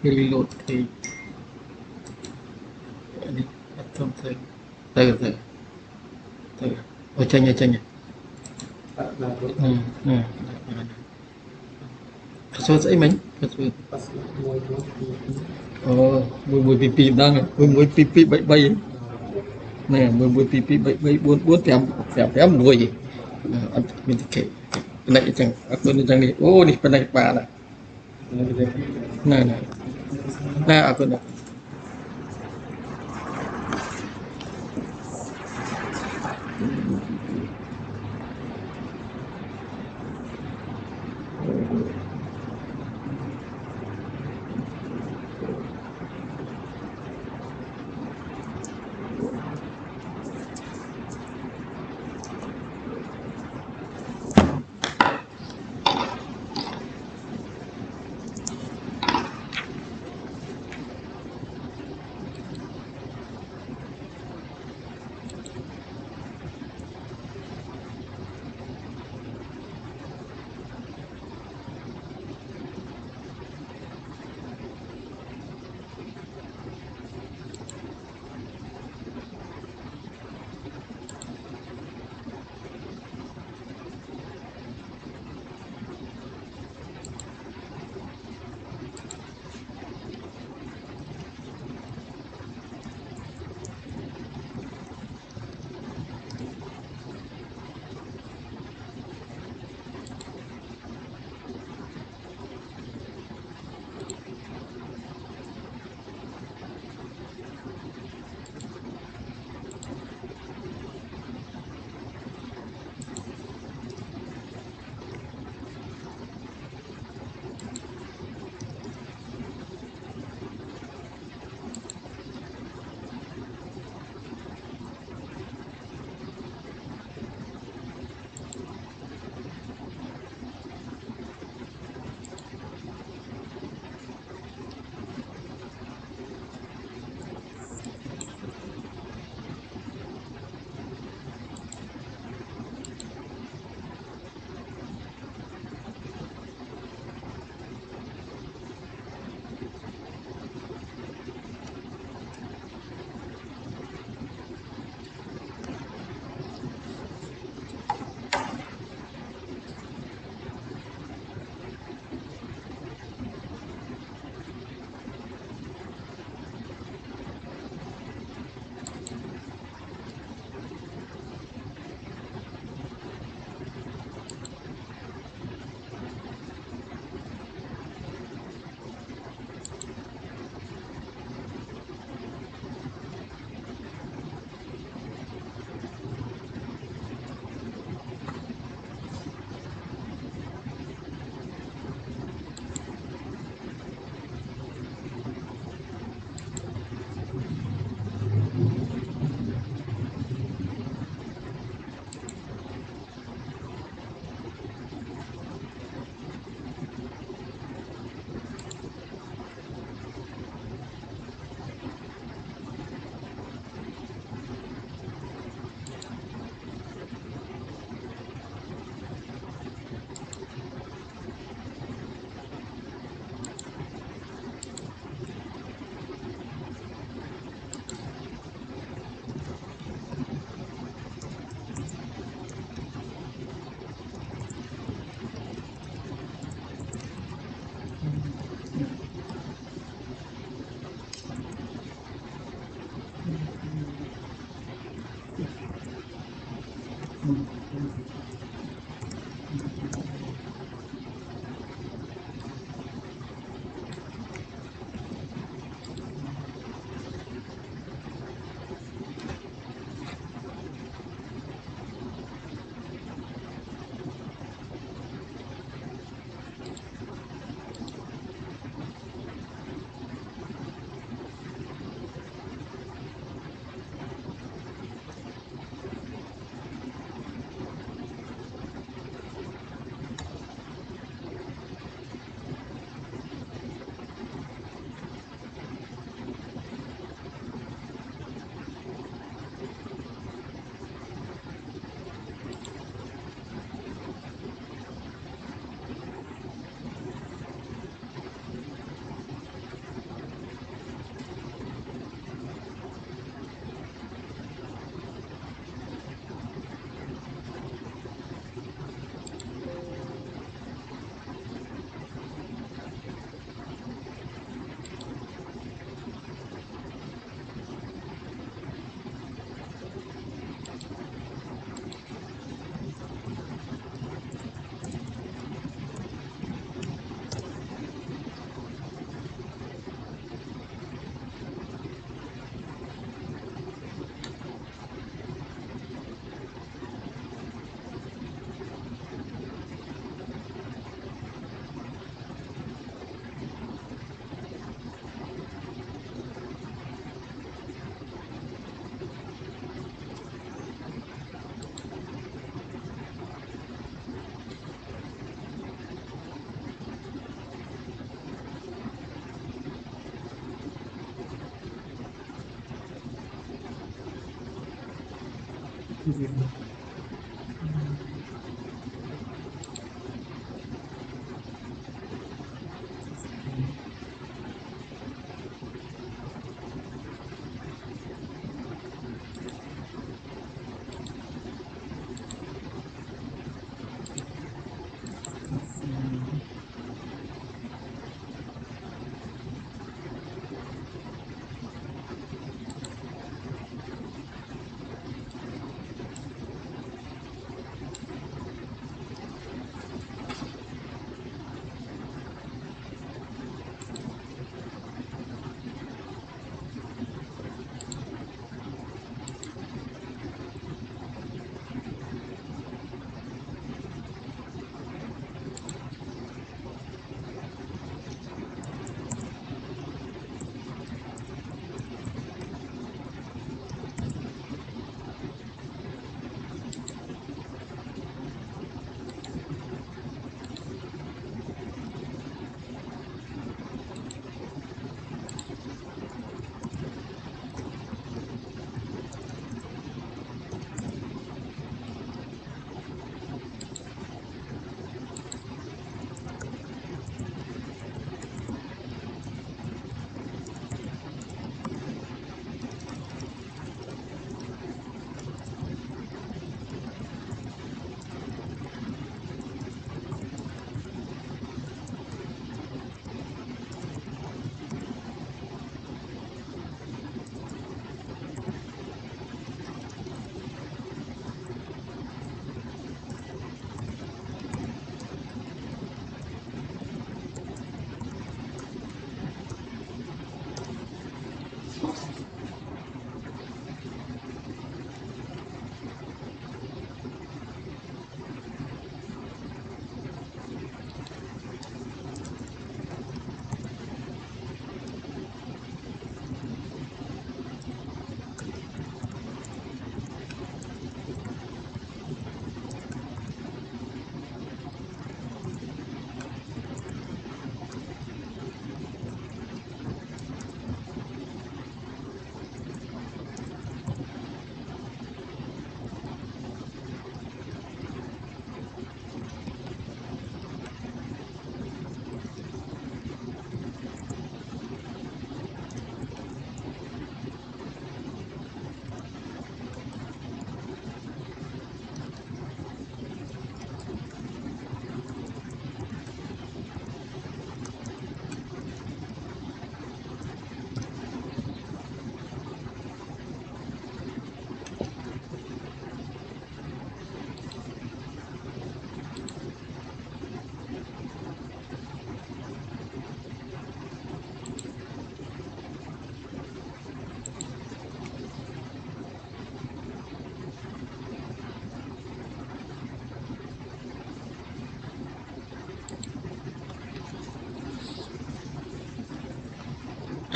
reload thì không từ từ từ từ ở trên nhà số dãy mấy mùi pì đang mùi pì bay bay nè mùi pì bay bay buôn tém mùi gì mình kể này chẳng bên này ô đi bên này bà này nè nè bên này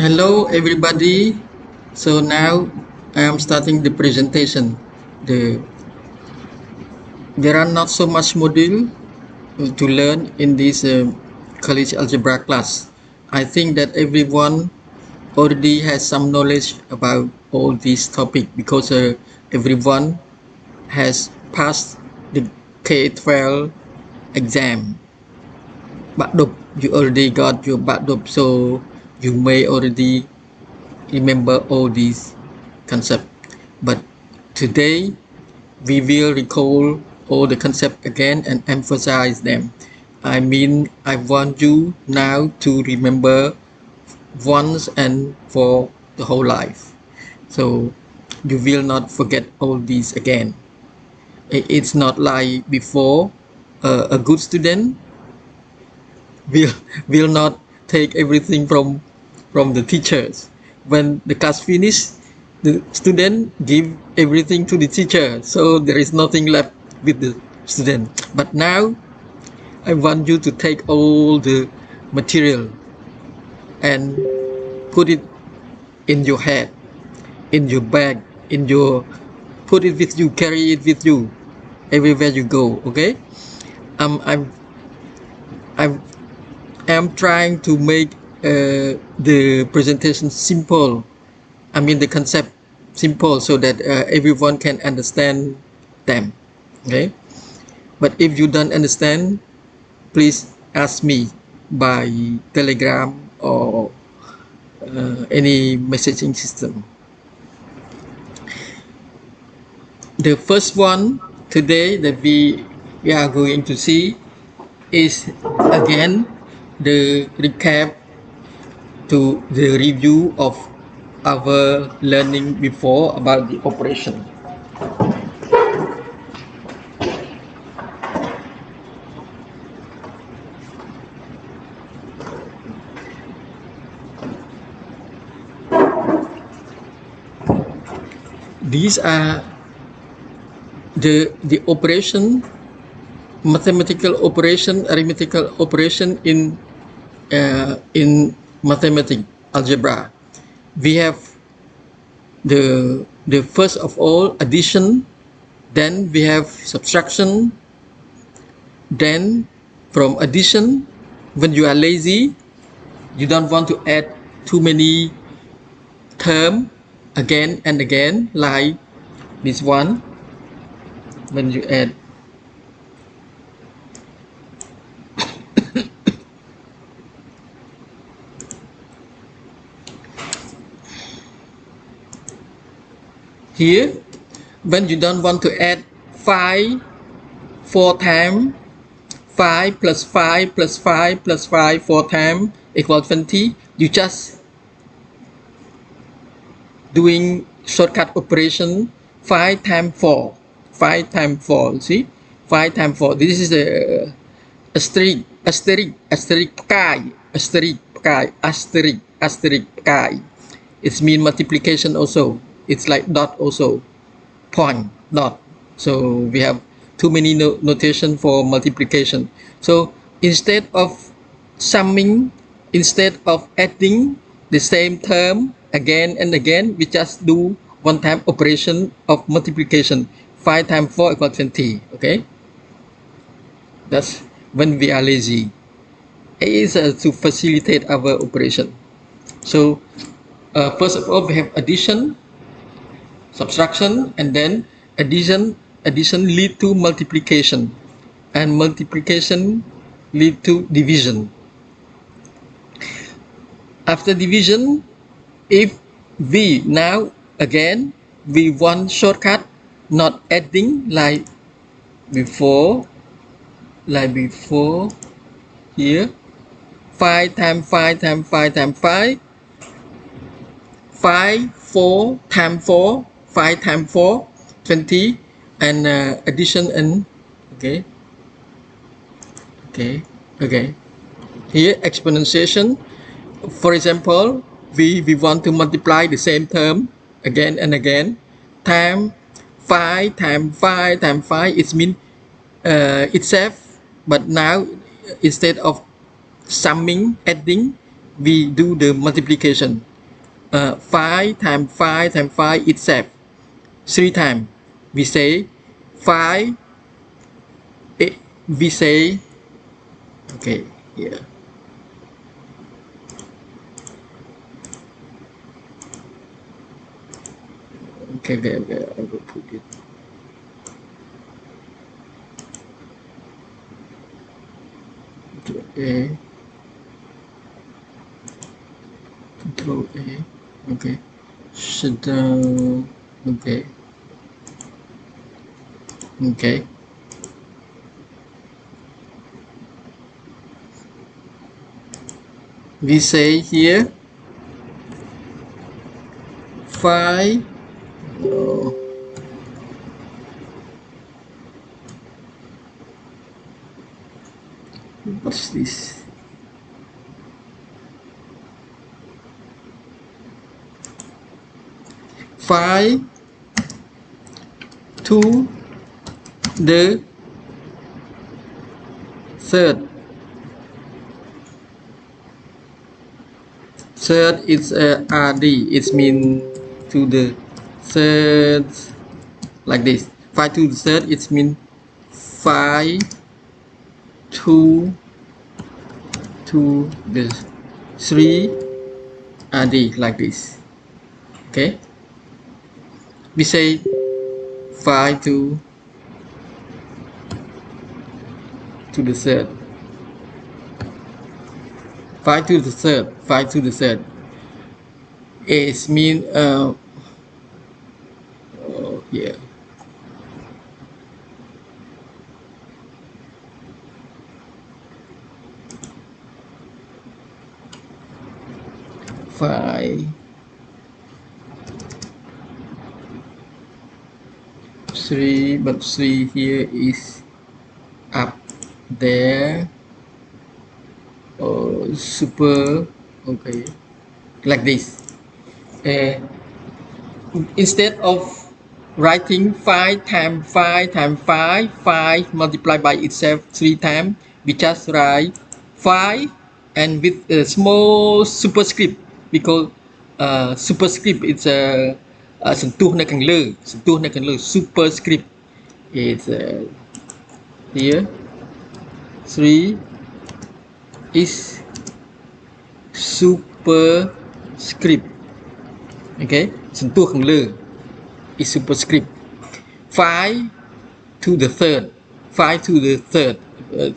Hello everybody. So now I am starting the presentation. The There are not so much module to learn in this college algebra class. I think that everyone already has some knowledge about all these topic because everyone has passed the K-12 exam. Bakdop, you already got your Bakdop, so you may already remember all these concepts. But today we will recall all the concepts again and emphasize them. I mean, I want you now to remember once and for the whole life. So you will not forget all these again. It's not like before. A good student will will not take everything from the teachers. When the class finish, the student give everything to the teacher, so there is nothing left with the student. But now I want you to take all the material and put it in your head, in your bag, in your put it with you, carry it with you everywhere you go. Okay. um i'm I'm am trying to make the presentation simple. I mean the concept simple so that everyone can understand them. Okay, but if you don't understand, please ask me by Telegram or any messaging system. The first one today that we are going to see is again the recap to the review of our learning before about the operation. These are the operation, mathematical operation, arithmetical operation in mathematics algebra. We have the first of all addition, then we have subtraction, then from addition, when you are lazy, you don't want to add too many terms again and again, like this one. When you add here, when you don't want to add 5 4 times, 5 plus 5 plus 5 plus 5 4 times equals 20, you just doing shortcut operation 5 times 4, 5 times 4, see, 5 times 4, this is a asterisk, asterisk, asterisk, pi, asterisk, pi, asterisk, asterisk, pi. It means multiplication also. It's like dot also, point, dot. So we have too many notation for multiplication. So instead of summing, instead of adding the same term again and again, we just do one time operation of multiplication. 5 times 4 equals 20. Okay, that's when we are lazy. It is to facilitate our operation. So first of all, we have addition, subtraction, and then addition lead to multiplication, and multiplication lead to division. After division, if we now again we want shortcut, not adding like before here, 5 times 5 times 5 times 5, 5 4 times 4, 5 times 4, 20, and addition and okay, here exponentiation. For example, we want to multiply the same term again and again, time 5 times 5 times 5, it means itself, but now instead of summing, adding, we do the multiplication. 5 times 5 times 5 itself, 3 times, we say 5, we say, okay, here. Okay, I will put it. Control A, okay, shut down, okay, we say here 5, what's this? Five to the third. Third is RD. It means to the third, like this. 5 to the third. It means 5 to the 3 RD, like this. Okay. we say 5 to the third. 5 to the third. 5 to the third. It mean yeah. 5 3, but 3 here is up there. Super, okay, like this. Instead of writing 5 times 5 times 5, 5 multiplied by itself 3 times, we just write 5 and with a small superscript, because superscript is a សន្ទុះនៅខាងលើ superscript is here 3 is superscript. Okay, សន្ទុះខាងលើ is superscript. 5 to the third, 5 to the third,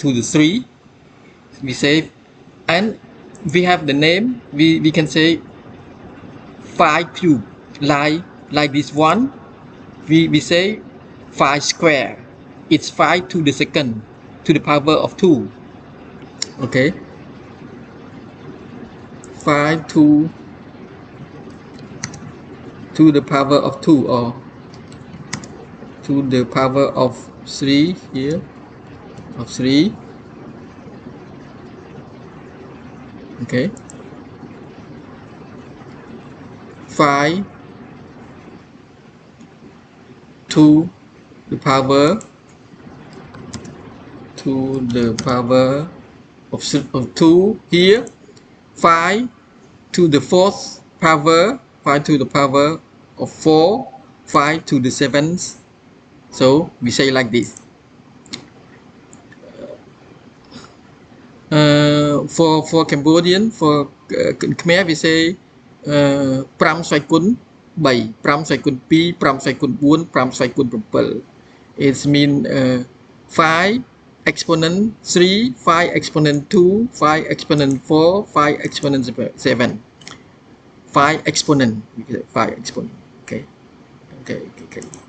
to the 3, we say, and we have the name, we can say 5 cube, like this one, we say 5 square, it's 5 to the second to the power of 2. Okay, 5 to the power of 2, or to the power of 3 here, of 3. Okay, 5 to the power of 2 here, 5 to the fourth power, 5 to the power of 4, 5 to the seventh. So we say like this. For Cambodian, for Khmer, we say 5 xoายគុណ 3, 5xoายគុណ 2, 5xoายគុណ 4, 5xoายគុណ 7. It mean 5 exponent 3, 5 exponent 2, 5 exponent 4, 5 exponent 7. 5 exponent, we say 5 exponent. Okay.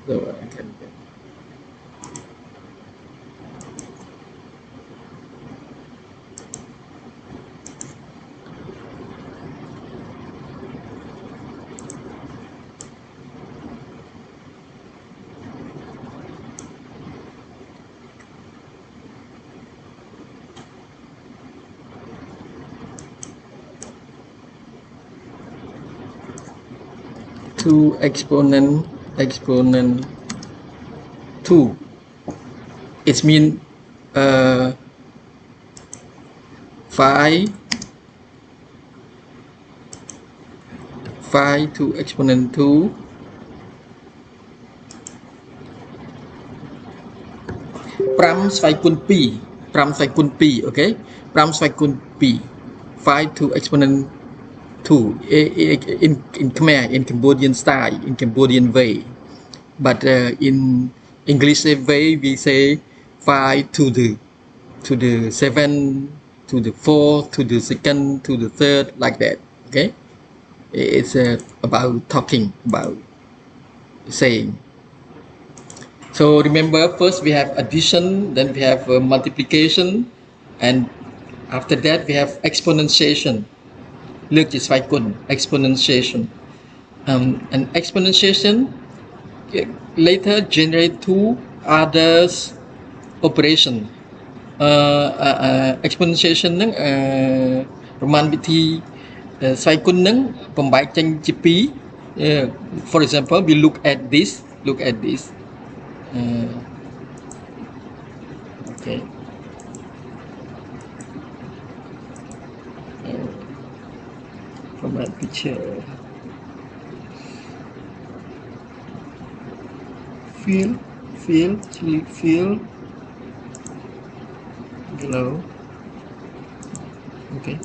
So I can. Two exponent 2. It means 5 to exponent 2. 5 xoายគុណ 2, 5xoายគុណ 2. Okay, 5xoายគុណ 2, 5 to exponent 2 in Khmer, in Cambodian style, in Cambodian way. But in English way, we say 5 to the 7, to the 4th, to the 2nd, to the 3rd, like that. Okay, it's about talking, about saying. So remember, first we have addition, then we have multiplication, and after that we have exponentiation. លើកជាស្វ័យគុណ exponentiation, and exponentiation later generate two others operation. Exponentiation ហ្នឹងប្រមាណវិធីស្វ័យគុណហ្នឹងបំបែកចេញជាពីរ for example, we look at this. Okay, from that picture, feel glow. Okay,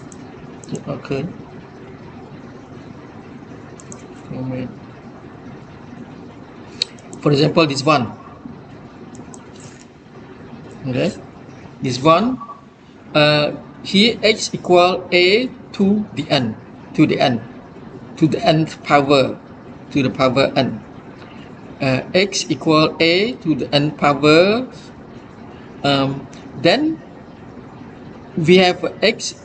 moment. For example, this one. Okay, this one. Here x equal a to the n, to the n, to the nth power, to the power n. X equal a to the n power. Then we have x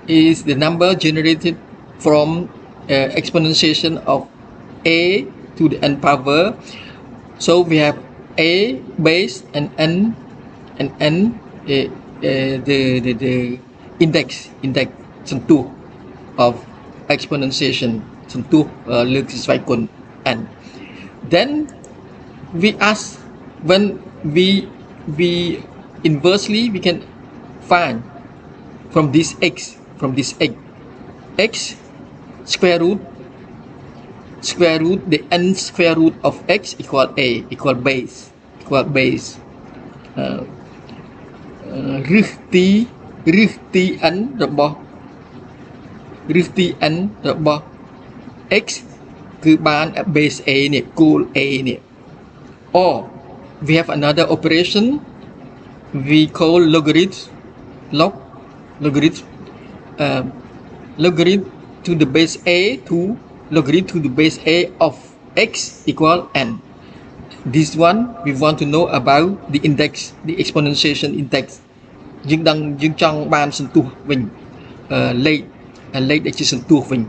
is the number generated from exponentiation of a to the n power. So we have a base and n the index sentuh of exponentiation, sentuh lực sesuai kun n. Then we ask, when we inversely we can find from this x, x square root the n square root of x equal a, equal base. រឹសទី n របស់ x គឺបាន base a នេះ គោល a នេះ or we have another operation we call logarithm to the base a to logarithm to the base a of x equal n. This one we want to know about the index, the exponentiation index. យើងចង់បានសន្ទុះវិញ លេខដែលជាសន្ទុះវិញ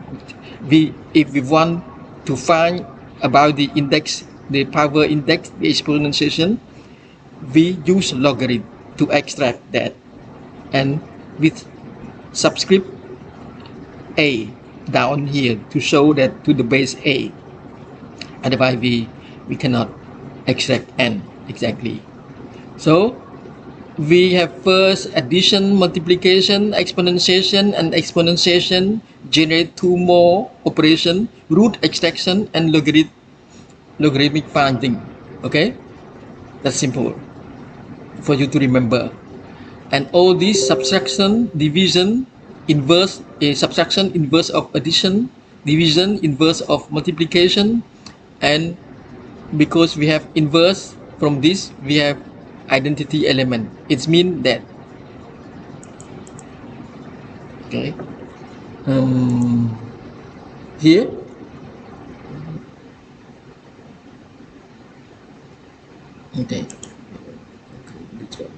if we want to find about the index, the power index, the exponentiation, we use logarithm to extract that, and with subscript a down here to show that to the base a. Otherwise we cannot extract n exactly. So we have first addition, multiplication, exponentiation, and exponentiation generate two more operation: root extraction and logarithmic finding. Okay, that's simple for you to remember. And all these subtraction, division, inverse, subtraction, inverse of addition, division, inverse of multiplication, and because we have inverse from this, we have identity element. It means that, okay, here okay, this one.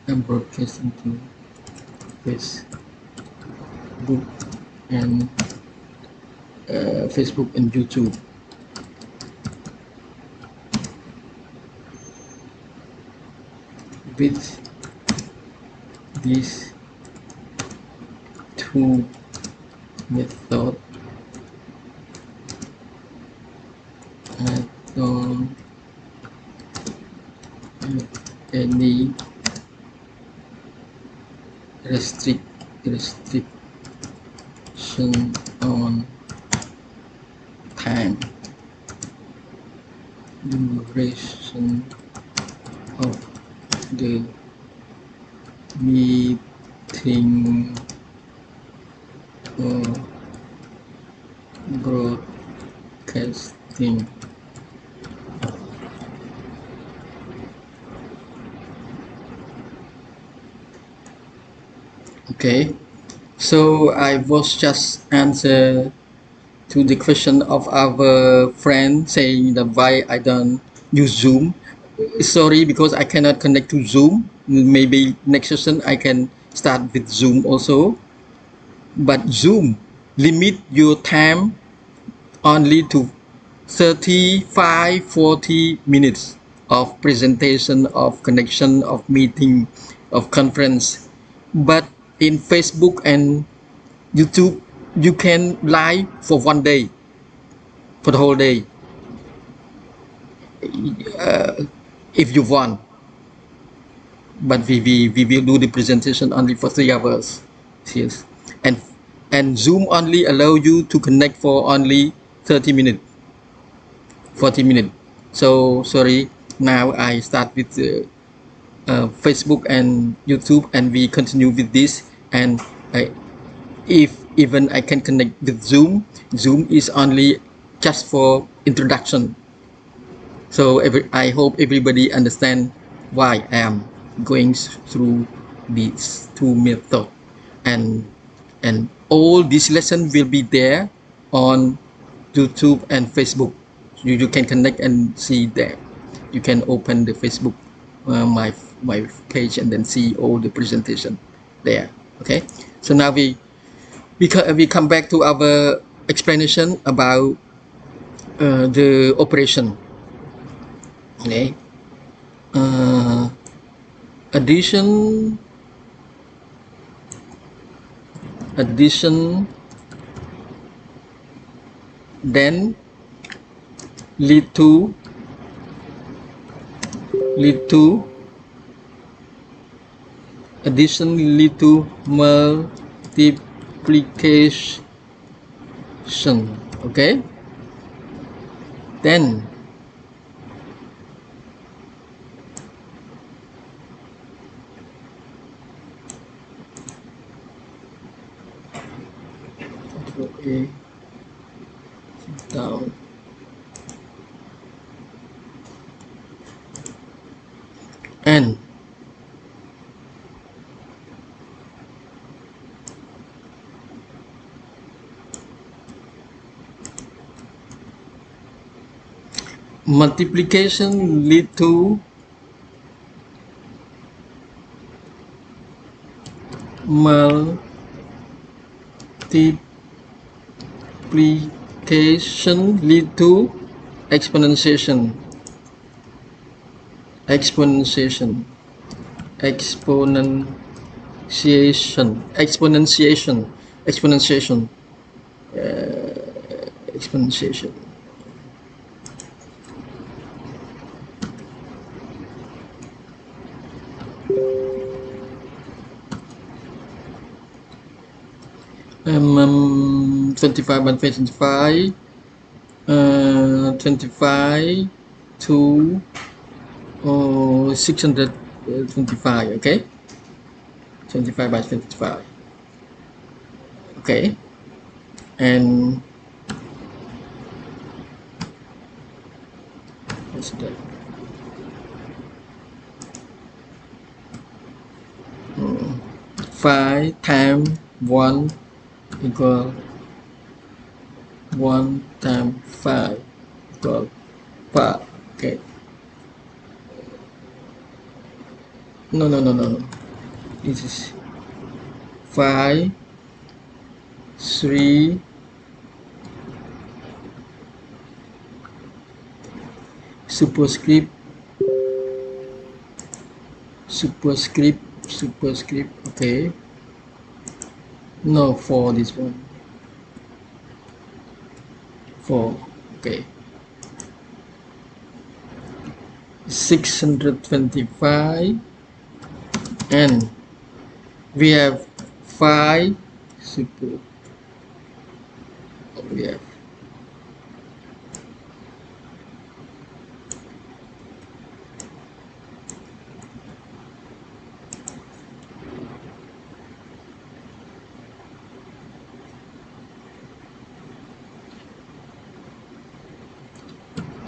I'm broadcasting to Facebook and Facebook and YouTube. With these two methods, I don't have any restriction on time duration of the meeting or broadcasting. Okay, so I was just answer to the question of our friend saying that why I don't use Zoom. Sorry, because I cannot connect to Zoom. Maybe next session I can start with Zoom also. But Zoom limit your time only to 35-40 minutes of presentation, of connection, of meeting, of conference. but in Facebook and YouTube you can live for one day, for the whole day, if you want. But we will do the presentation only for 3 hours. Yes. and and Zoom only allow you to connect for only 30 minutes, 40 minutes. So sorry, now I start with Facebook and YouTube, and we continue with this. And if even I can connect with Zoom is only just for introduction. So I hope everybody understand why I am going through these two methods. And all this lesson will be there on YouTube and Facebook. You can connect and see there. You can open the Facebook, my page, and then see all the presentation there. Okay. So now we come back to our explanation about the operation. Okay. Uh, addition then lead to multiplication. Okay, then okay, down. And multiplication lead to multiplication lead to exponentiation. Exponentiation. um, 25 by 25, 25 to 625. Okay, 25 by 25. Okay, and what's that? 5 times 1 equal 1 times 5 equal 5. Okay. No. This is 5, 3, superscript. Okay. No, for this one. 4. Okay. 625, and we have 5 super. We have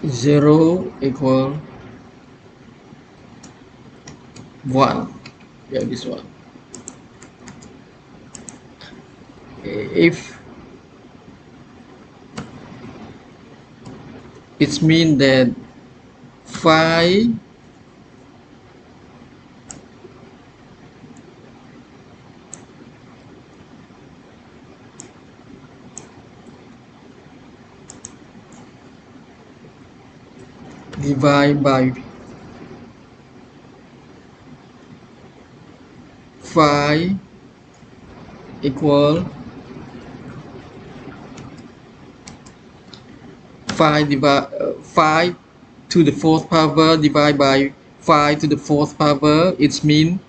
0 equal 1. Yeah, this one. If it means that 5 divided by phi equal phi to the fourth power divided by phi to the fourth power. It means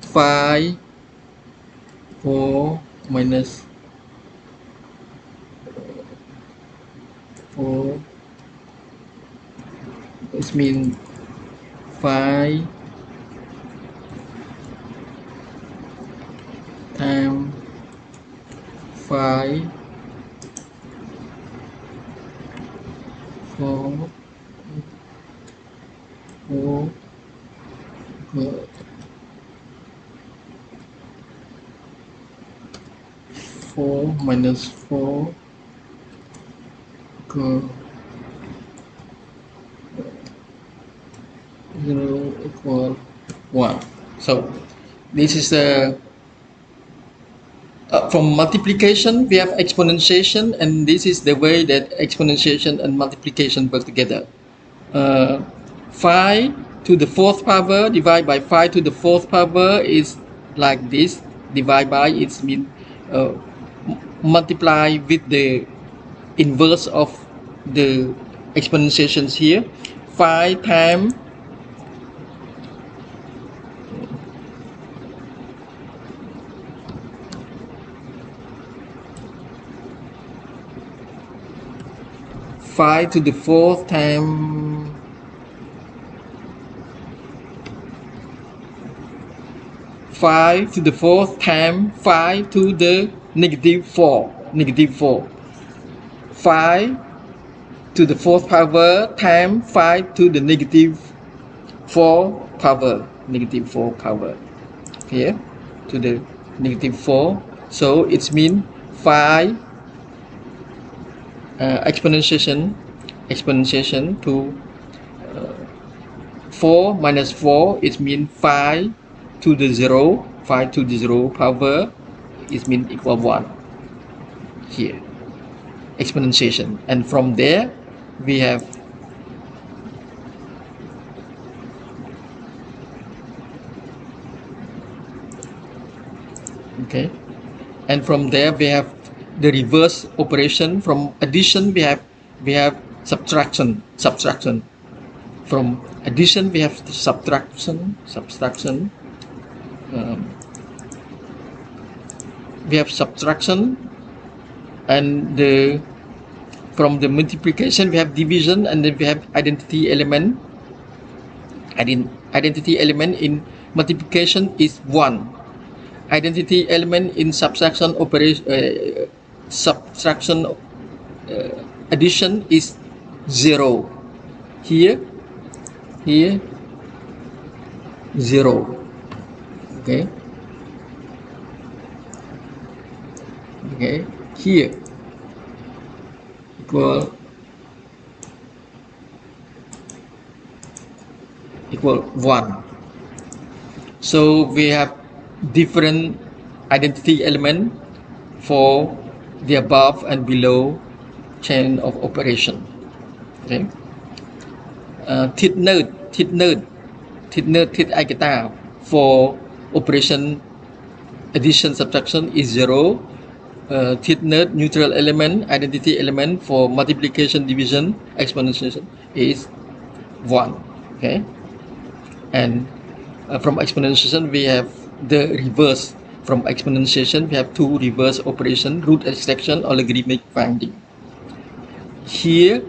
phi 4 minus 4. It means phi times phi 4 4 minus 4 equal 0 equal 1. So this is the from multiplication we have exponentiation, and this is the way that exponentiation and multiplication work together. Phi to the fourth power divided by phi to the fourth power is like this. Divide by it means multiply with the inverse of the exponentiations here. Phi times phi to the fourth times phi to the fourth times phi to the negative 4. Phi to the fourth power times phi to the negative 4 power. Here to the negative 4. So it means phi exponentiation to 4 minus 4, it means phi to the 0 power, it means equal 1 here, exponentiation. And from there we have and from there we have the reverse operation. From addition we have subtraction. From addition we have subtraction. We have subtraction, and from the multiplication we have division, and then we have identity element. Identity element in multiplication is 1. Identity element in subtraction operation, addition is 0. Here 0. Okay, here equal 1. So we have different identity element for the above and below chain of operation. Okay. Thịt ai kita for operation addition subtraction is 0. Thịt neutral element, identity element for multiplication, division, exponentiation is 1. Okay, and from exponentiation we have the reverse. From exponentiation we have 2 reverse operation: root extraction or logarithmic finding. Here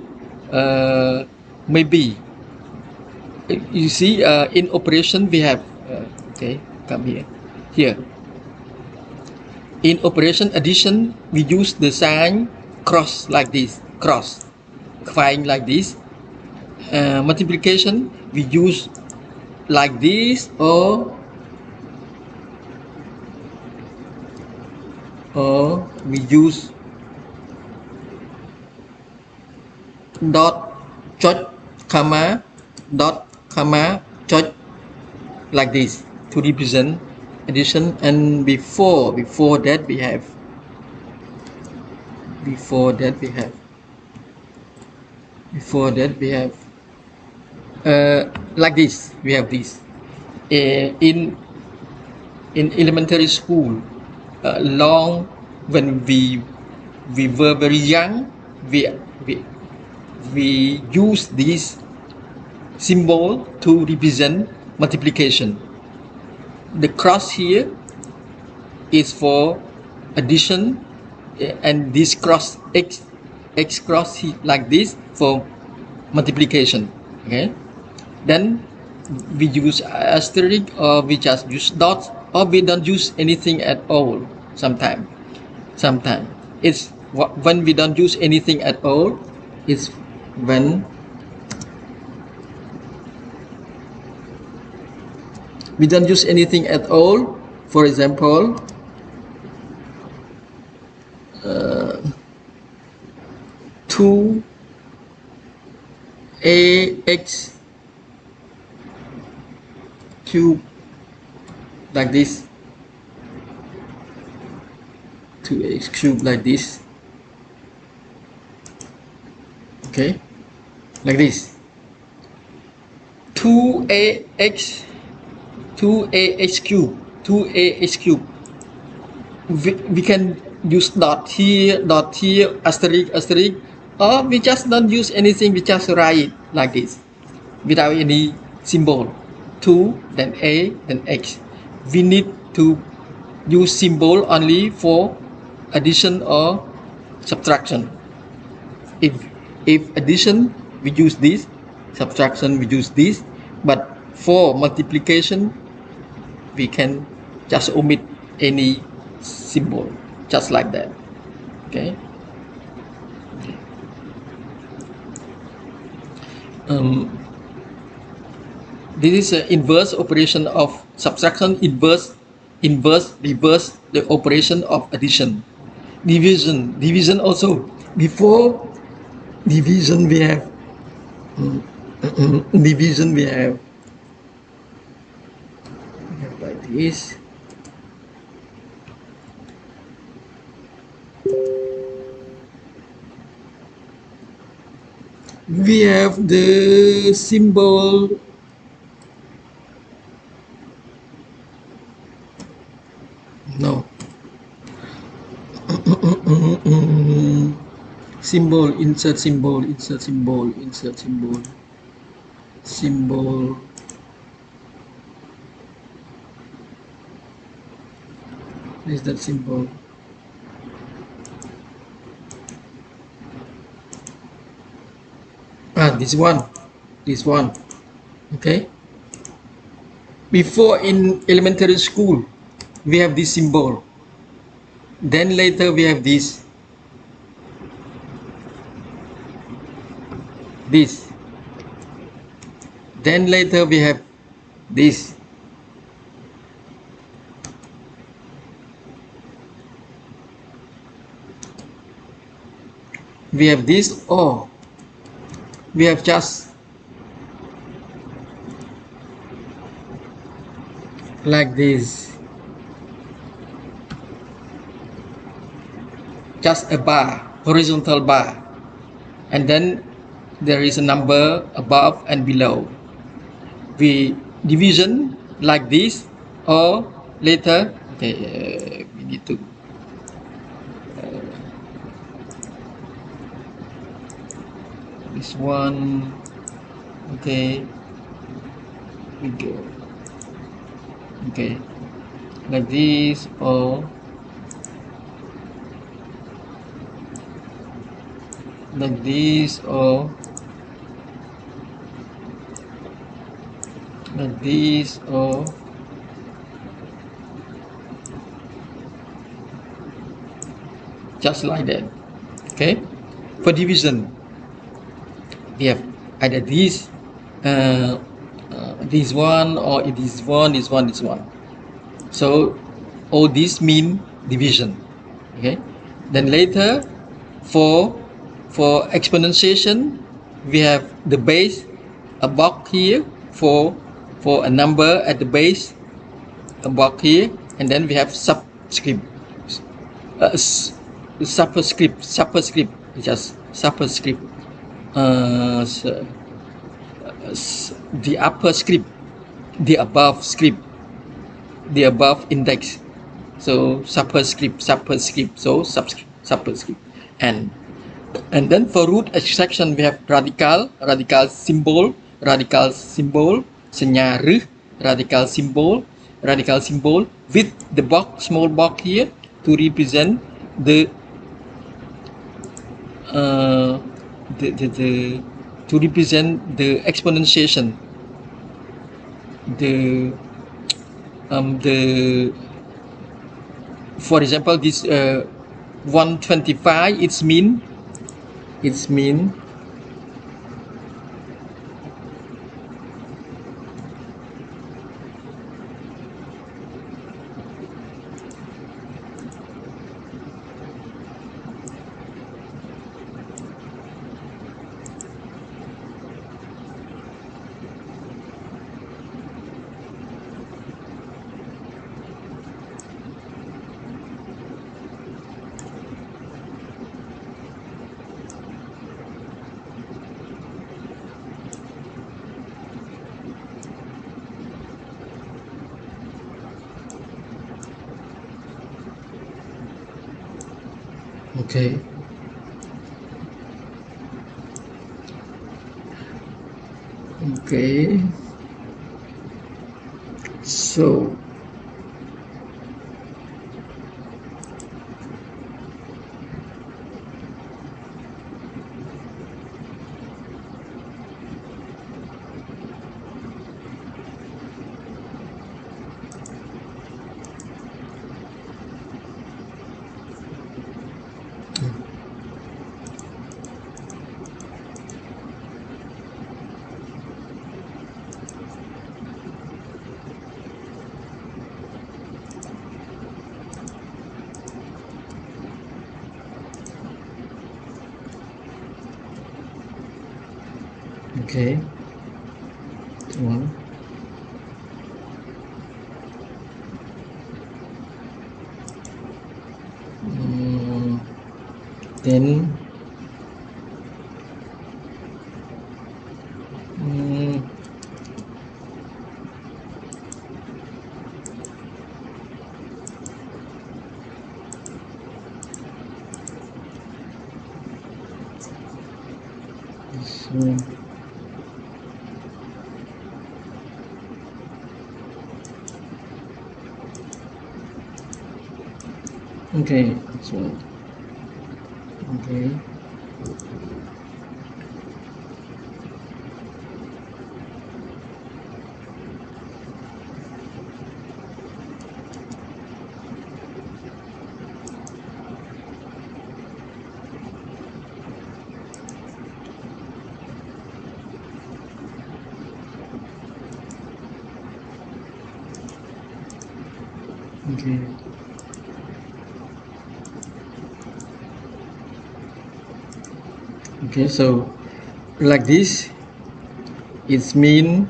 maybe you see in operation we have come here in operation addition we use the sign cross like this, find like this. Multiplication we use like this, or we use dot, chot, comma, dot, comma, chot, like this to represent addition. And before that we have like this. We have this in in elementary school, long when we were very young, we we we use this symbol to represent multiplication. The cross here is for addition, and this cross x cross like this for multiplication. Okay, then we use asterisk, or we just use dots, or we don't use anything at all. Sometimes it's when we don't use anything at all, it's when we don't use anything at all. For example, 2ax cube, like this. 2ax cube like this. Okay, like this. 2ax cube, 2ax cube. We can use dot here, asterisk, or we just don't use anything. We just write it like this without any symbol. 2, then a, then x. We need to use symbol only for addition or subtraction. If addition, we use this. Subtraction, we use this. But for multiplication, we can just omit any symbol, just like that. Okay. This is an inverse operation of subtraction. Inverse, reverse the operation of addition. Division also. Before division, we have like this. We have the symbol symbol, insert symbol. What is that symbol? This one. Okay. Before, in elementary school, we have this symbol. Then later we have this. Then later we have this. We have this, or we have just like this, just a bar, horizontal bar, and then there is a number above and below. We division like this, or later, okay, we need to this one. Okay, we go. Okay, like this, or like this, or like this, or just like that. Okay, for division, we have either this one, or this one. So all these mean division. Okay, then later for exponentiation, we have the base, a box here for a number at the base, a box here, and then we have superscript, just superscript. The upper script, the above script, the above index. So superscript, so superscript, and then for root extraction we have radical symbol, senyarih, radical symbol with the box, small box here to represent the uh, to represent the exponentiation, the for example this 125, it's mean okay. Okay, so okay, one, then this one. Okay, this one. Okay, okay, okay. So like this, it's mean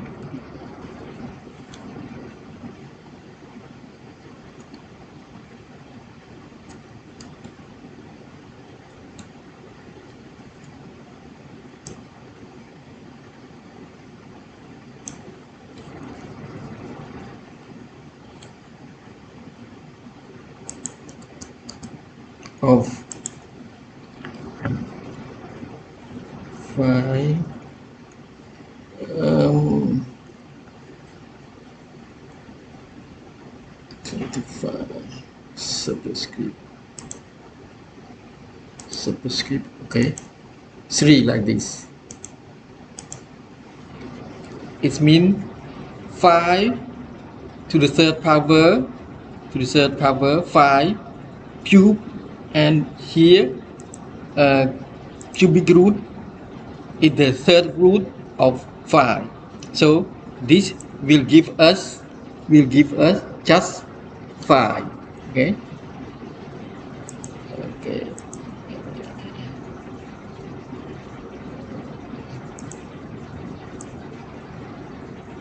of 5 25 superscript, okay, 3 like this. It means 5 to the third power 5 cube, and here cubic root is the third root of 5. So this will give us just 5. Okay. Okay.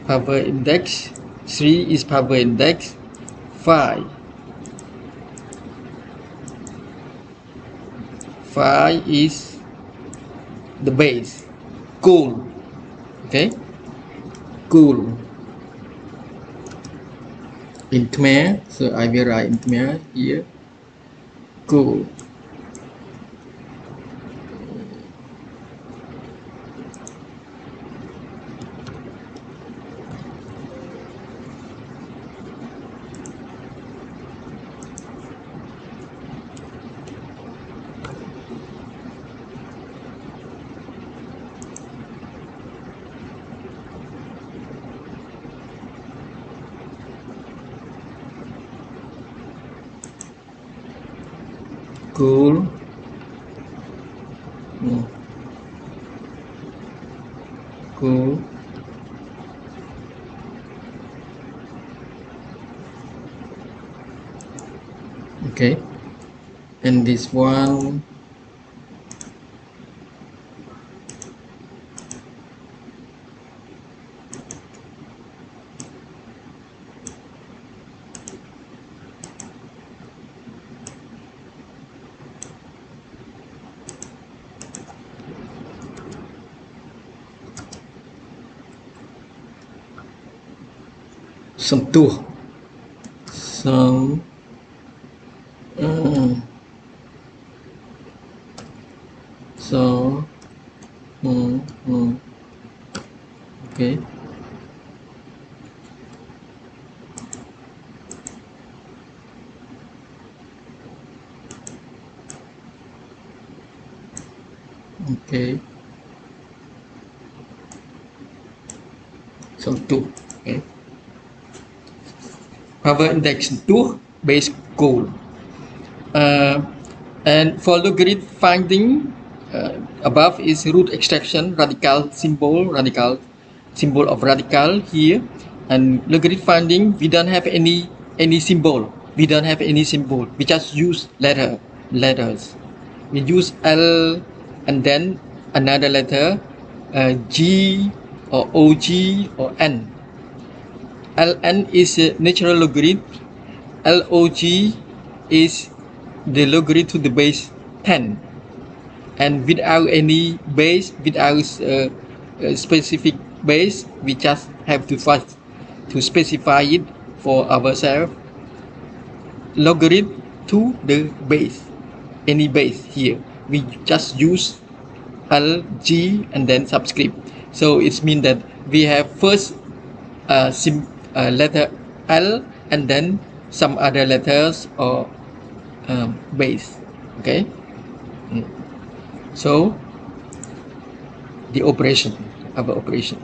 Power index 3 is power index 5. 5 is the base, cool. Okay, cool. in Khmer, so I will write in Khmer here. Cool. Cool. Cool. Okay. And this one, sentuh. Sen, so, okay. Okay. Sentuh. Okay. Power index sentuh base goal. And for logarithm finding, above is root extraction, radical symbol of radical here, and logarithm finding we don't have any symbol. We don't have any symbol. We just use letters. We use L and then another letter, G or OG or N. Ln is a natural logarithm. Log is the logarithm to the base 10, and without any base, without a specific base, we just have to first to specify it for ourselves. Logarithm to the base, any base here, we just use L, G, and then subscript. So it means that we have first letter L and then some other letters or base. Okay. So the operation, our operation.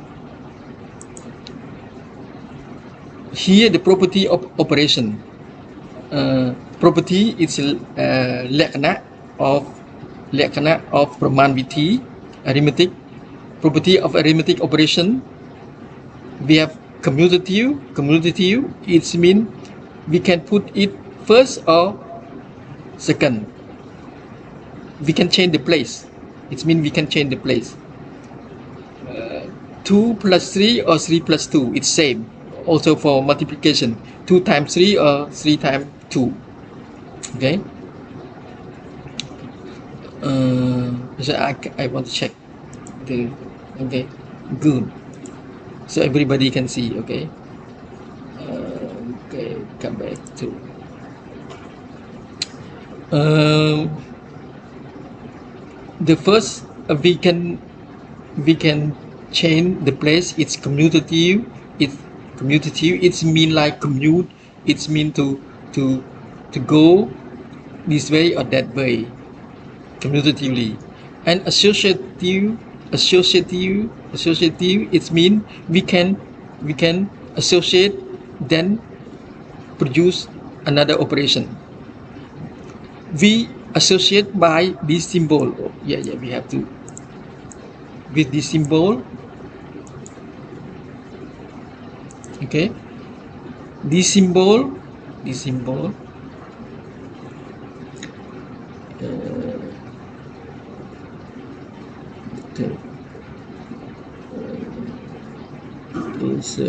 Here the property of operation. Property is lakshana of Pramanviti, arithmetic. Property of arithmetic operation. We have commutative. Commutative, it means we can put it first or second. We can change the place. It means we can change the place. 2 plus 3 or 3 plus 2, it's same. Also for multiplication, 2 times 3 or 3 times 2. Okay. So I want to check the, okay, good. So everybody can see, okay. Okay, come back to the first, we can change the place. It's commutative. It's mean like commute. It's mean to go this way or that way, commutatively. And associative, it mean we can associate, then produce another operation. We associate by this symbol. Yeah, we have to with this symbol. Okay, this symbol okay, is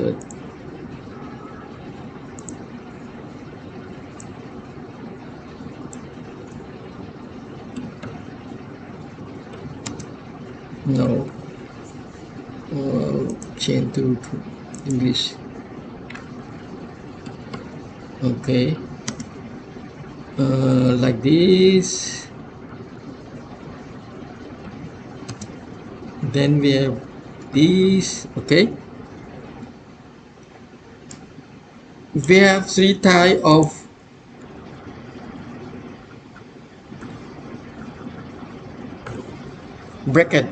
no, change to English. Okay, like this. Then we have this. Okay, we have three type of bracket.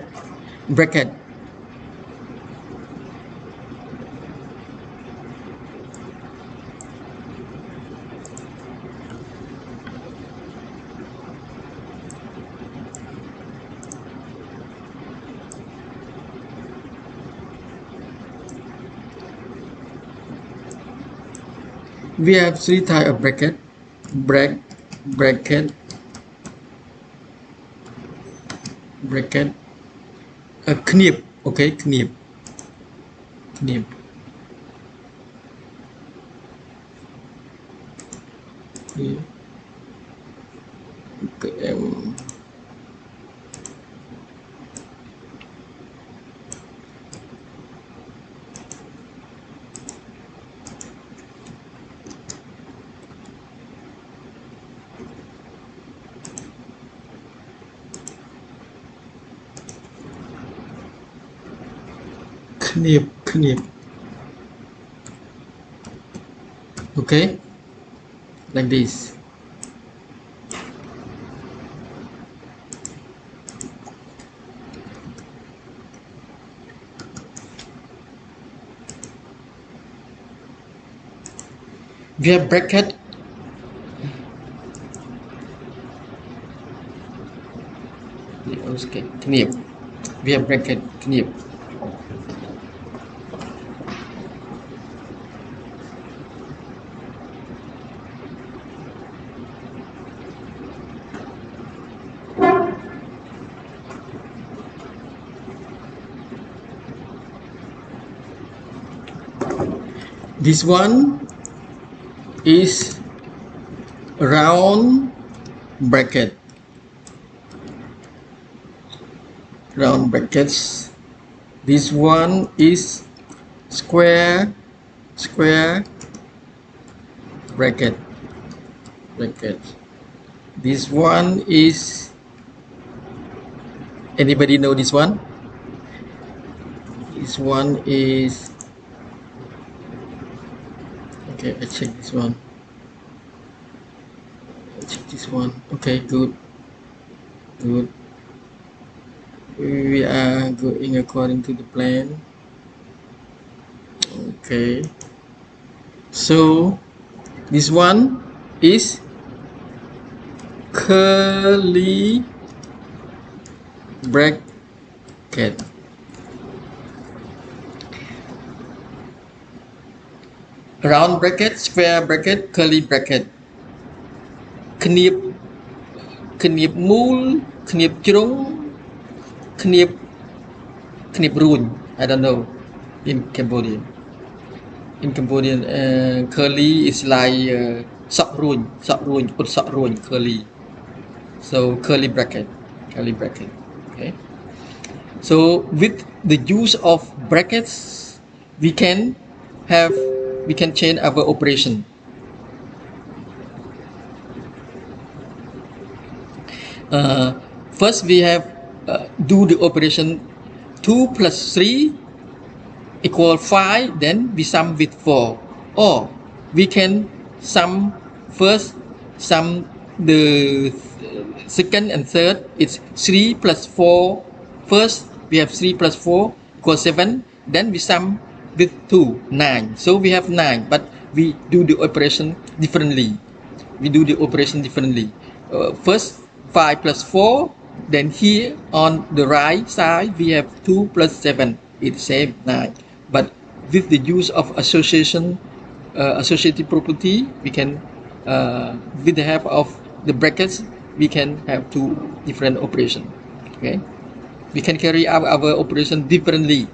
We have three type of bracket, bracket, bracket, knip. Okay, knip. Okay, knip. Okay, like this. We have bracket. Okay, knip. We have bracket, knip. This one is round bracket. Round brackets. This one is square bracket. This one is, anybody know this one? This one is, okay, I check this one. Okay, good. We are going according to the plan. Okay, so this one is curly bracket. Round bracket, square bracket, curly bracket. គ្នាបមូលគ្នាបជ្រុងគ្នាបរួញ I don't know in Cambodian curly is like សក់រួញឧតសក់រួញ curly, so curly bracket. Okay, so with the use of brackets we can change our operation. First we have do the operation 2 plus 3 equal 5, then we sum with 4, or we can sum the second and third. It's 3 plus 4. First we have 3 plus 4 equals 7, then we sum with 2, 9. So we have 9, but we do the operation differently. First 5 plus 4, then here on the right side we have 2 plus 7, it's same 9, but with the use of associative property we can with the help of the brackets we can have two different operation. Okay, we can carry out our operation differently.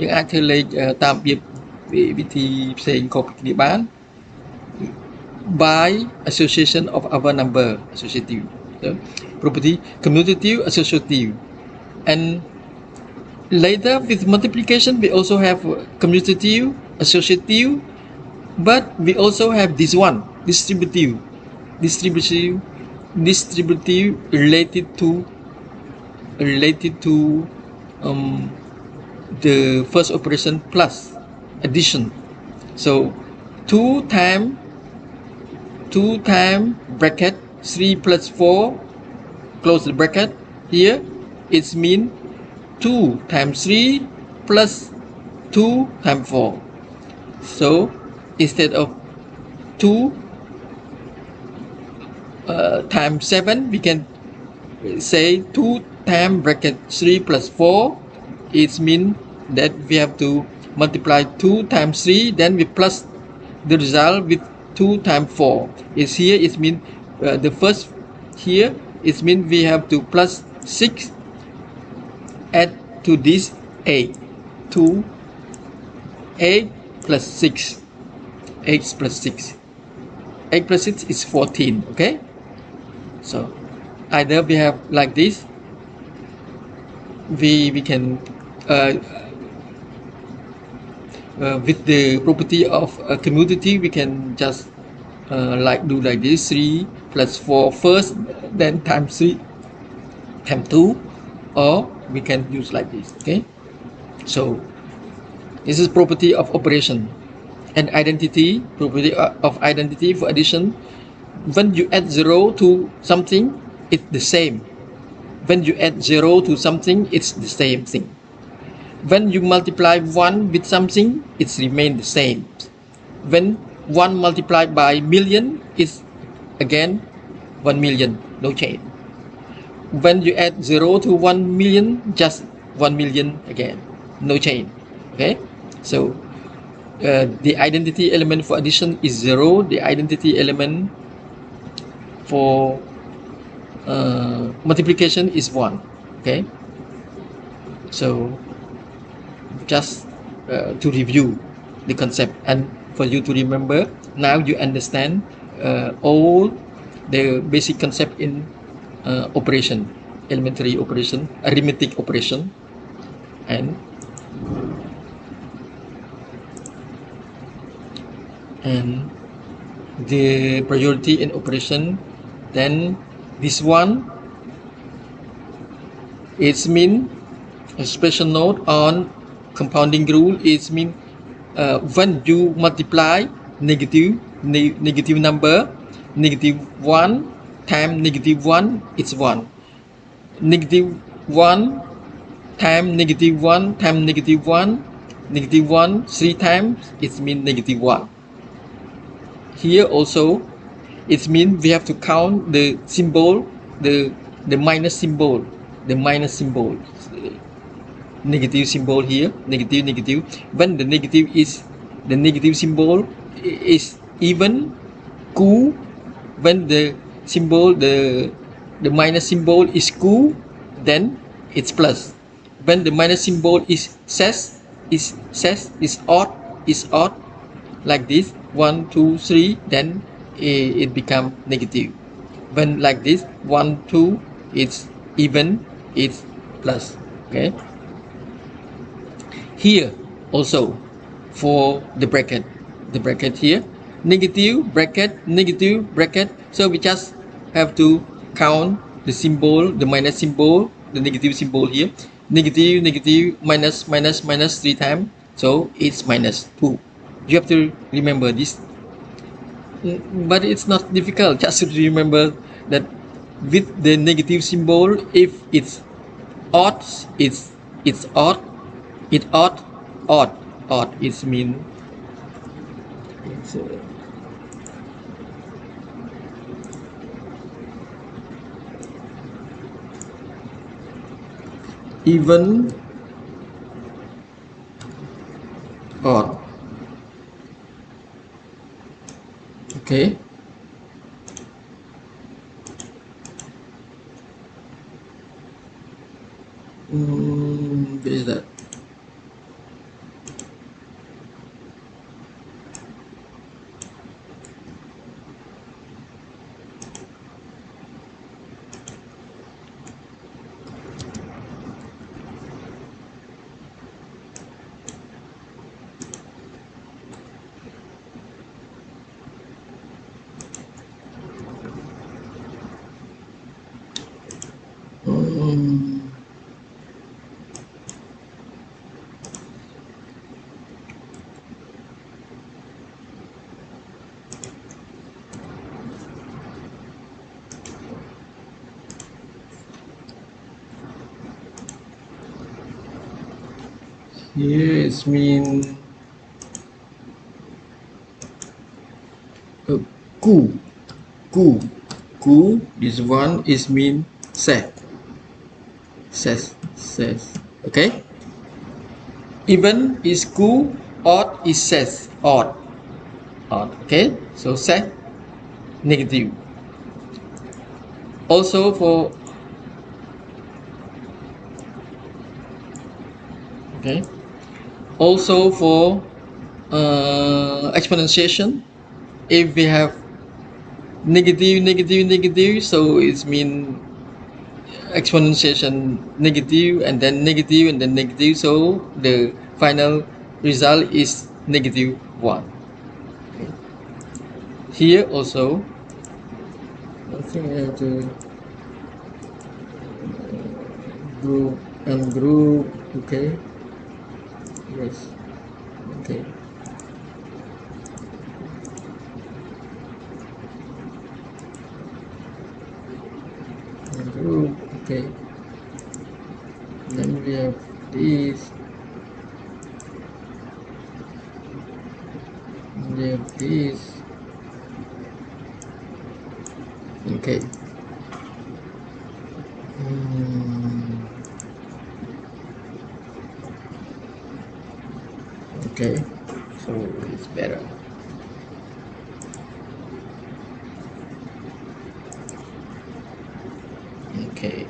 យើងអាចធ្វើលេខតាមវិធីផ្សេងខុសពីគ្នាបាន by association of our number, associative property, commutative, associative, and later with multiplication we also have commutative, associative, But we also have this one, distributive related to um, the first operation plus addition. So 2 times 2 times bracket 3 plus 4 close the bracket. Here it means 2 times 3 plus 2 times 4. So instead of 2 times 7, we can say 2 times bracket 3 plus 4. It means that we have to multiply 2 times 3, then we plus the result with 2 times 4. Is here it means the first here it means we have to plus 6 add to this 8. 2 8 plus 6, 8 plus 6, 8 plus 6 is 14. Okay, so either we have like this, we can with the property of a commutative, we can just do like this: 3 plus 4 first, then times 3 times 2, or we can use like this. Okay, so this is property of operation. And identity, property of identity for addition: when you add 0 to something, it's the same. When you add 0 to something, it's the same thing. When you multiply 1 with something, it's remain the same. When 1 multiplied by million, it's again 1 million, no change. When you add 0 to 1 million, just 1 million again, no change. Okay, so the identity element for addition is 0. The identity element for multiplication is 1. Okay, so just to review the concept and for you to remember, now you understand all the basic concept in operation, elementary operation, arithmetic operation, and the priority in operation. Then this one, it's mean a special note on compounding rule. Is mean when you multiply negative number, -1 times -1, it's 1. -1 times -1 times -1, -1 3 times, it means -1. Here also it means we have to count the symbol, the minus symbol, negative symbol here, negative. When the negative symbol is even, ku. When the symbol, the minus symbol is ku, then it's plus. When the minus symbol is odd, like this, 1 2 3, then it become negative. When like this, 1 2, it's even, it's plus. Okay, here also for the bracket here, negative bracket, so we just have to count the symbol, the minus symbol, the negative symbol here, negative minus 3 times, so it's -2. You have to remember this, but it's not difficult. Just to remember that with the negative symbol, if it's odd, it's odd. It odd. It means it's even, odd. Okay, where is that? Here it means ku, ku, ku. This one is mean set, says. Okay. Even is ku, odd is says, odd, odd. Okay. So set negative. Also for okay. Also for exponentiation, if we have negative, so it means exponentiation negative and then negative and then negative, so the final result is -1. Okay. Here also I think I have to group and group. Okay, yes, okay, and group. Okay, then we have this, we have this. Okay. Okay, so it's better. Okay.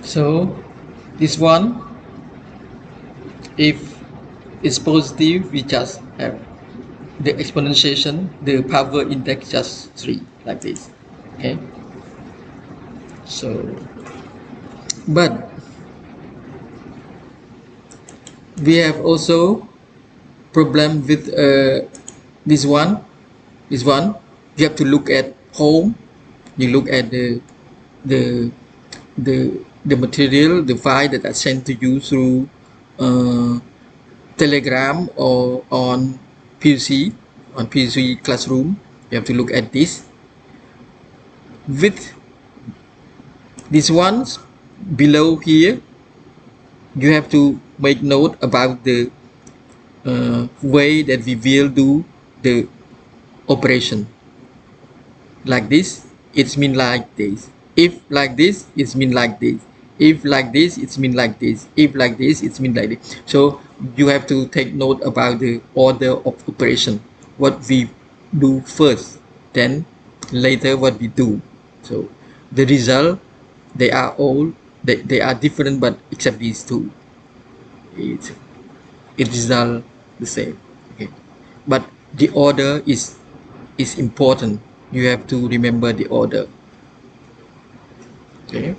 So this one, if it's positive, we just have the exponentiation, the power index just 3, like this. Okay. So, but we have also problem with this one. This one, you have to look at home. You look at the the material, the file that I sent to you through Telegram or on PC, on PC Classroom. You have to look at this. With these ones below here, you have to make note about the way that we will do the operation. Like this, it's mean like this. If like this, it's mean like this. If like this, it's mean like this. If like this, it's mean like this. So you have to take note about the order of operation. What we do first, then later what we do. So the result, they are all they are different, but except these two, it result the same. Okay, but the order is important. You have to remember the order. Okay.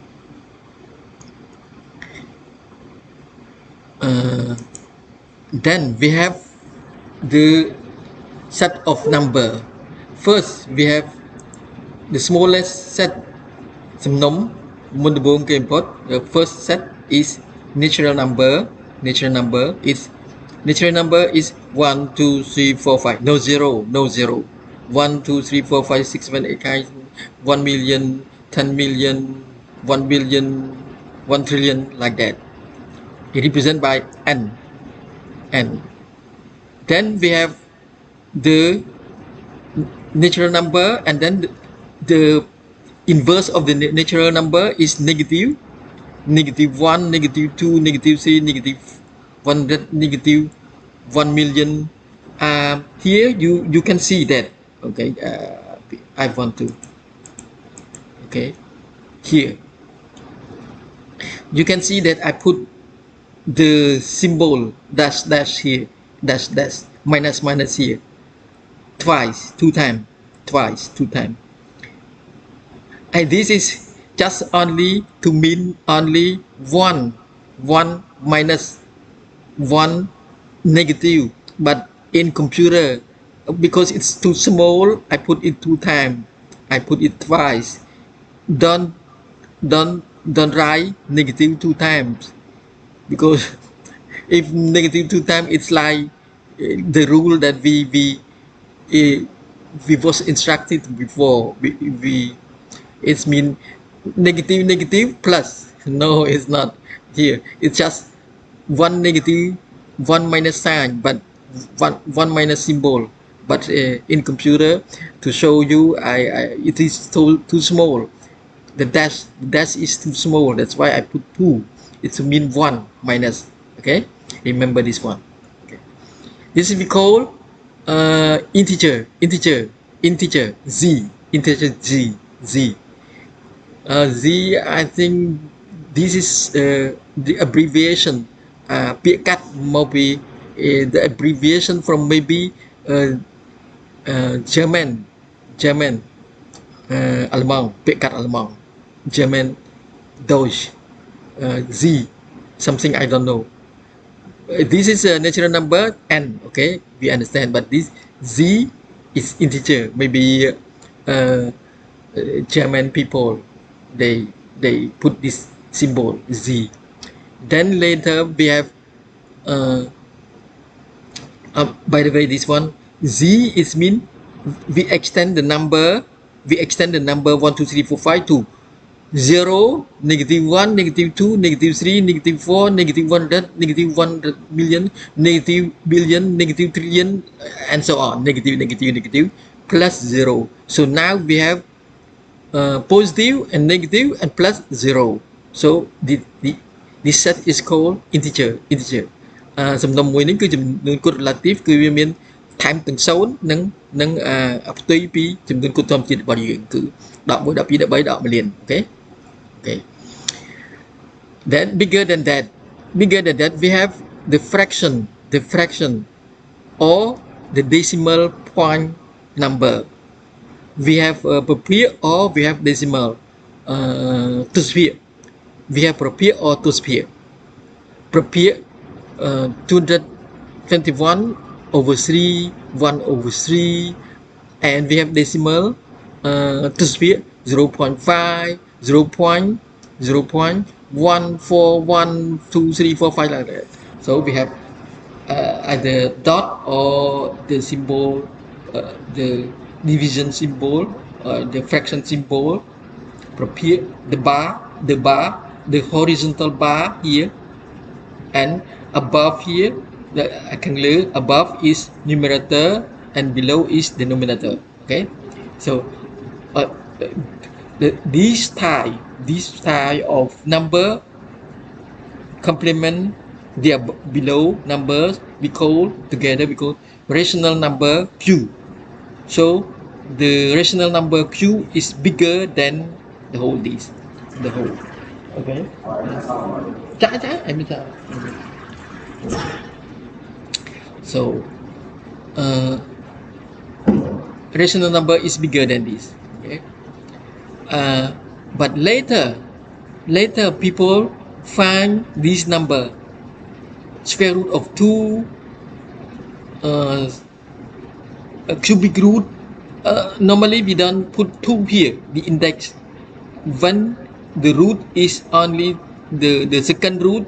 Then we have the set of number. First, we have the smallest set. Some num import. The first set is natural number. Natural number is 1, 2, 3, 4, 5. No zero, no zero. 1, 2, 3, 4, 5, 6, 7, 8, 9, 1 million, 10 million, 1 billion, 1 trillion, like that. It represented by n. Then we have the natural number, and then the inverse of the natural number is negative. -1, -2, -3, -100, -1 million. Here you can see that. Okay, I want to. Okay, here you can see that I put the symbol dash here, dash minus here, twice, two times, and this is just only to mean only one minus one negative. But in computer, because it's too small, I put it two times, I put it twice. Don't write negative two times, because if negative two times, it's like the rule that we eh, we was instructed before. We it's mean negative negative plus. No, it's not here. It's just one negative, one minus sign, but one minus symbol. But in computer, to show you, it is too small. The dash is too small. That's why I put two. It mean one minus. Okay, remember this one. Okay. This we call integer z. Z, I think this is the abbreviation. Piết cắt maybe the abbreviation from maybe German Allemand, piết cắt Allemand, German Deutsch, Z, something I don't know. This is a natural number n, okay, we understand, but this Z is integer. Maybe German people they put this symbol Z. Then later we have by the way, this one Z is mean we extend the number 1 2 3 4 5 to 0, -1, -2, -3, -4, -100, -1 million, -billion, -trillion, and so on, negative plus 0. So now we have positive and negative and plus 0. So this set is called integer. សំណុំមួយនេះគឺចំនួនគុណ relative គឺវាមានថែមទាំង0និងផ្ទុយពីចំនួនគុណធម្មជាតិរបស់យើងគឺ11 12 13 10 million. Okay. Then bigger than that we have the fraction or the decimal point number. We have pair or we have decimal to sphere. We have pair or to sphere. Pair 221 over 3, 1 over 3, and we have decimal to sphere 0.5, 0.1412345 like that. So we have either dot or the symbol, the division symbol, the fraction symbol, pair, the bar, the horizontal bar here, and above here, above is numerator and below is denominator. Okay, so this type of number complement the below numbers we call rational number q. So the rational number q is bigger than the whole. Okay. So rational number is bigger than this. Okay. But later people find this number square root of 2 cubic root. Normally we don't put 2 here, the index, when the root is only the second root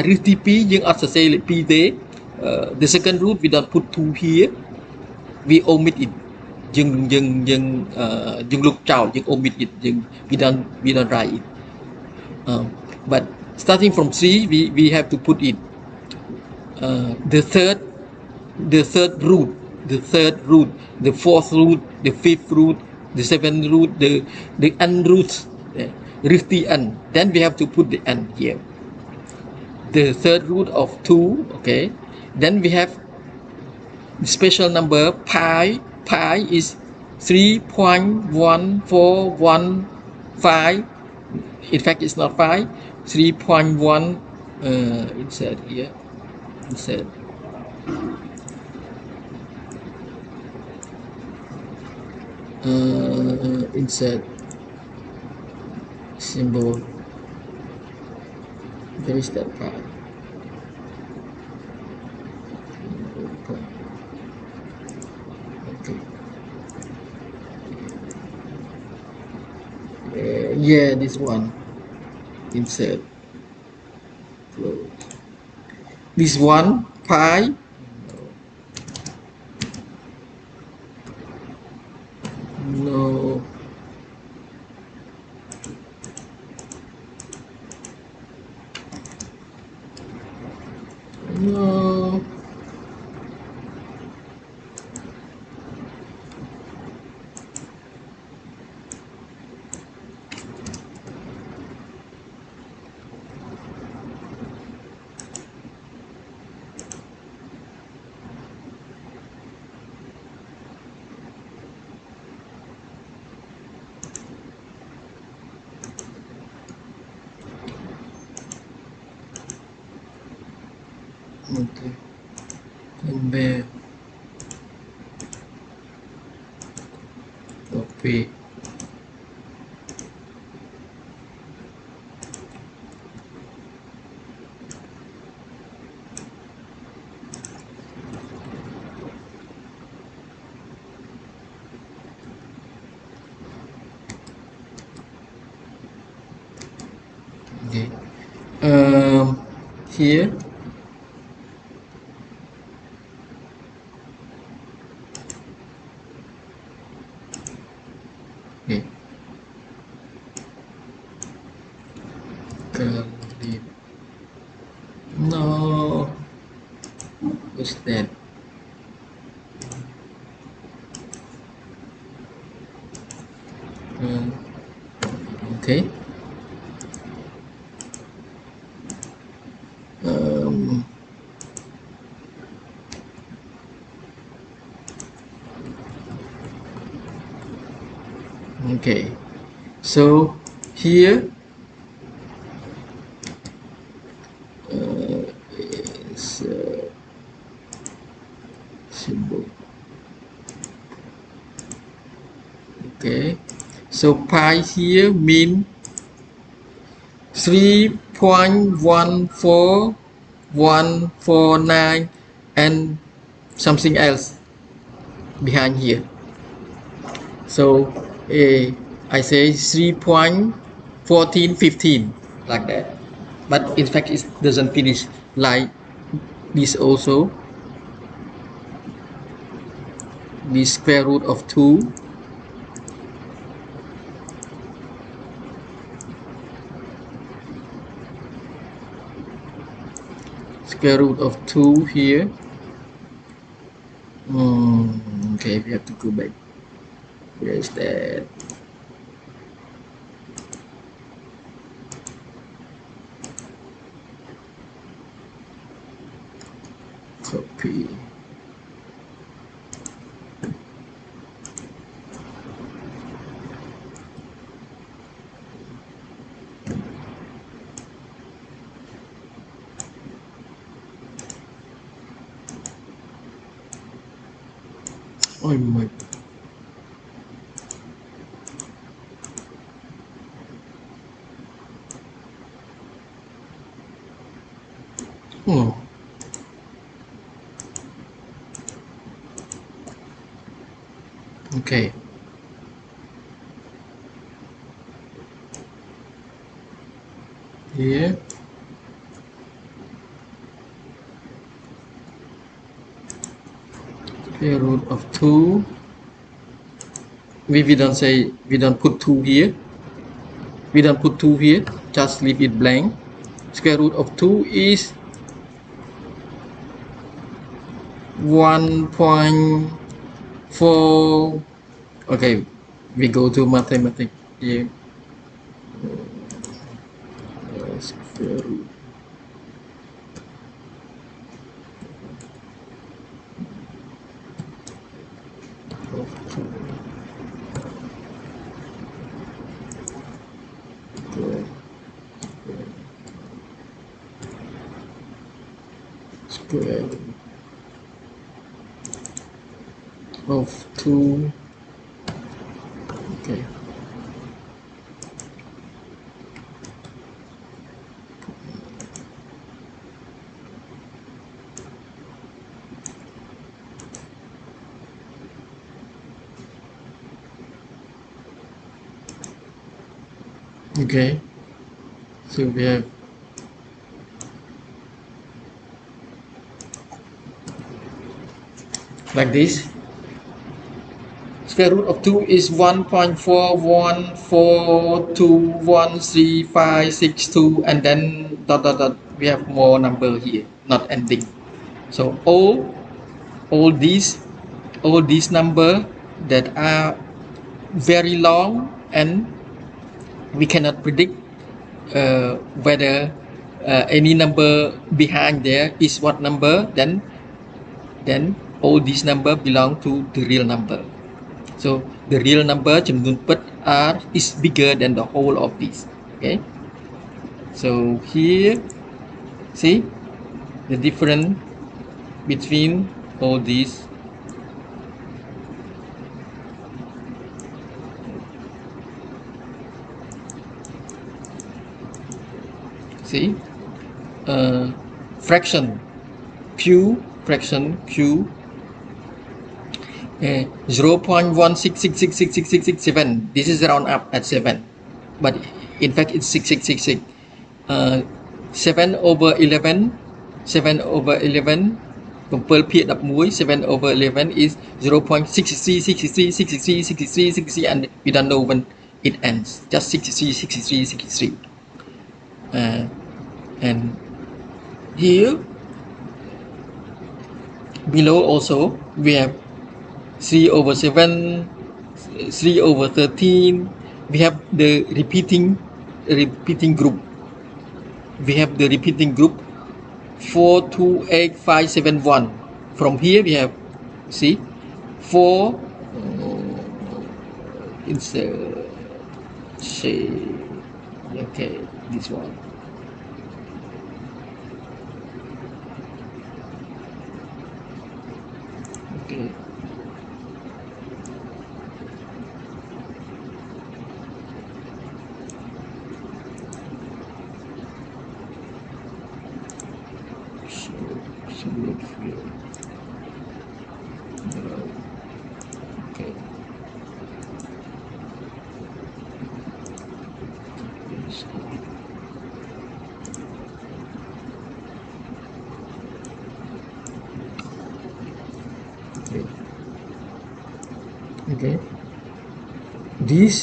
ឬទី2យើងអត់សរសេរលេខ2ទេ the second root we don't put 2 here, we omit it. យើងលុបចោល យើង omit it, we don't write it. But starting from 3 we have to put it the third root, the fourth root, the fifth root, the seventh root, the n root, the n. Then we have to put the n here. The third root of 2. Okay. Then we have the special number pi. Pi is 3.1415. In fact, it's not 5. 3.1. Insert here. Insert. Insert symbol. Where is that part? Okay. Yeah, this one. Insert. Float. This one pi. No. Okay. And then copy. Okay. Here. Okay. Curly. No. What's that? Uh, okay. Um, okay. So here is symbol. Okay. So pi here mean 3.14149 and something else behind here. So I say 3.1415 like that. But in fact it doesn't finish like this also. The square root of 2 square root of 2 here. Okay, we have to go back. Where is that? Copy. Oh my. Oh. Okay. Here. Square root of 2. We don't say, we don't put 2 here. We don't put 2 here. Just leave it blank. Square root of 2 is 1.4. Okay, we go to mathematics here. Square root of 2. Square root of 2. Okay. Okay. So we have like this. Square root of 2 is 1.414213562 and then dot dot dot. We have more number here. not ending. So all these number that are very long and we cannot predict whether any number behind there is what number, then all these number belong to the real number. So the real numberចំនួនពិត r is bigger than the whole of these. Okay, so here see the difference between all these. See, fraction q, fraction q, 0.1666667. This is round up at 7, but in fact it's 6666. 7 over 11, 7 over 11, 7 ភាគ 11, 7 over 11 is 0.63, 63, 63, 63, 63, and we don't know when it ends. Just 63, 63, 63. And here below also we have 3 over 7, 3 over 13. We have the repeating group. We have the repeating group 4, 2, 8, 5, 7, 1. From here we have, see, 4. It's say, okay, this one. Okay. Samrech Phauk. Okay. Okay. This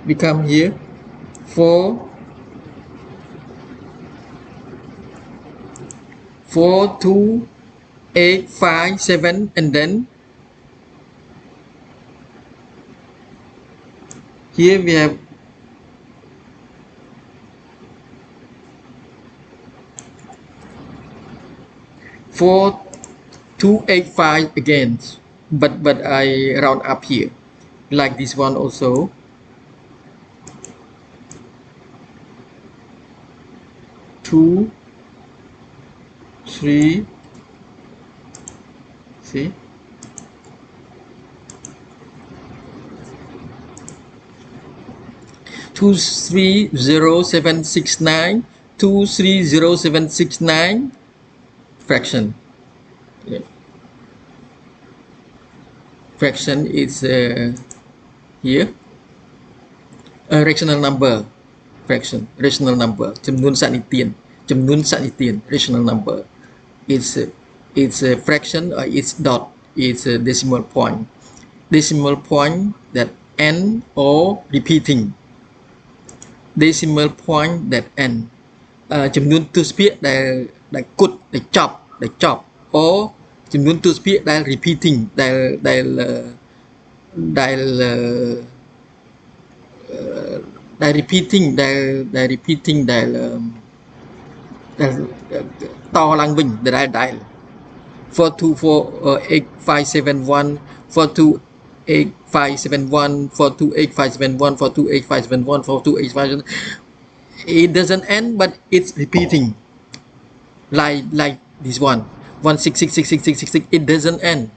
become here 4, 2, 8, 5, 7, and then here we have 4, 2, 8, 5 again, but I round up here like this one also. 2, 3, see, 230769, 230769 fraction. Yeah. Fraction is here a rational number. Fraction, rational number, ចំនួនសន្និធាន rational number. It's a fraction or it's dot, it's a decimal point that n or repeating decimal point that n ចំនួនទស្សភាគដែលគុតដែលចប់ or ចំនួនទស្សភាគដែល repeating ដែល repeating ដែលតឡើងវិញដែល 4248571 42851 42851 42851 42851. It doesn't end, but it's repeating like this one 1666666. It doesn't end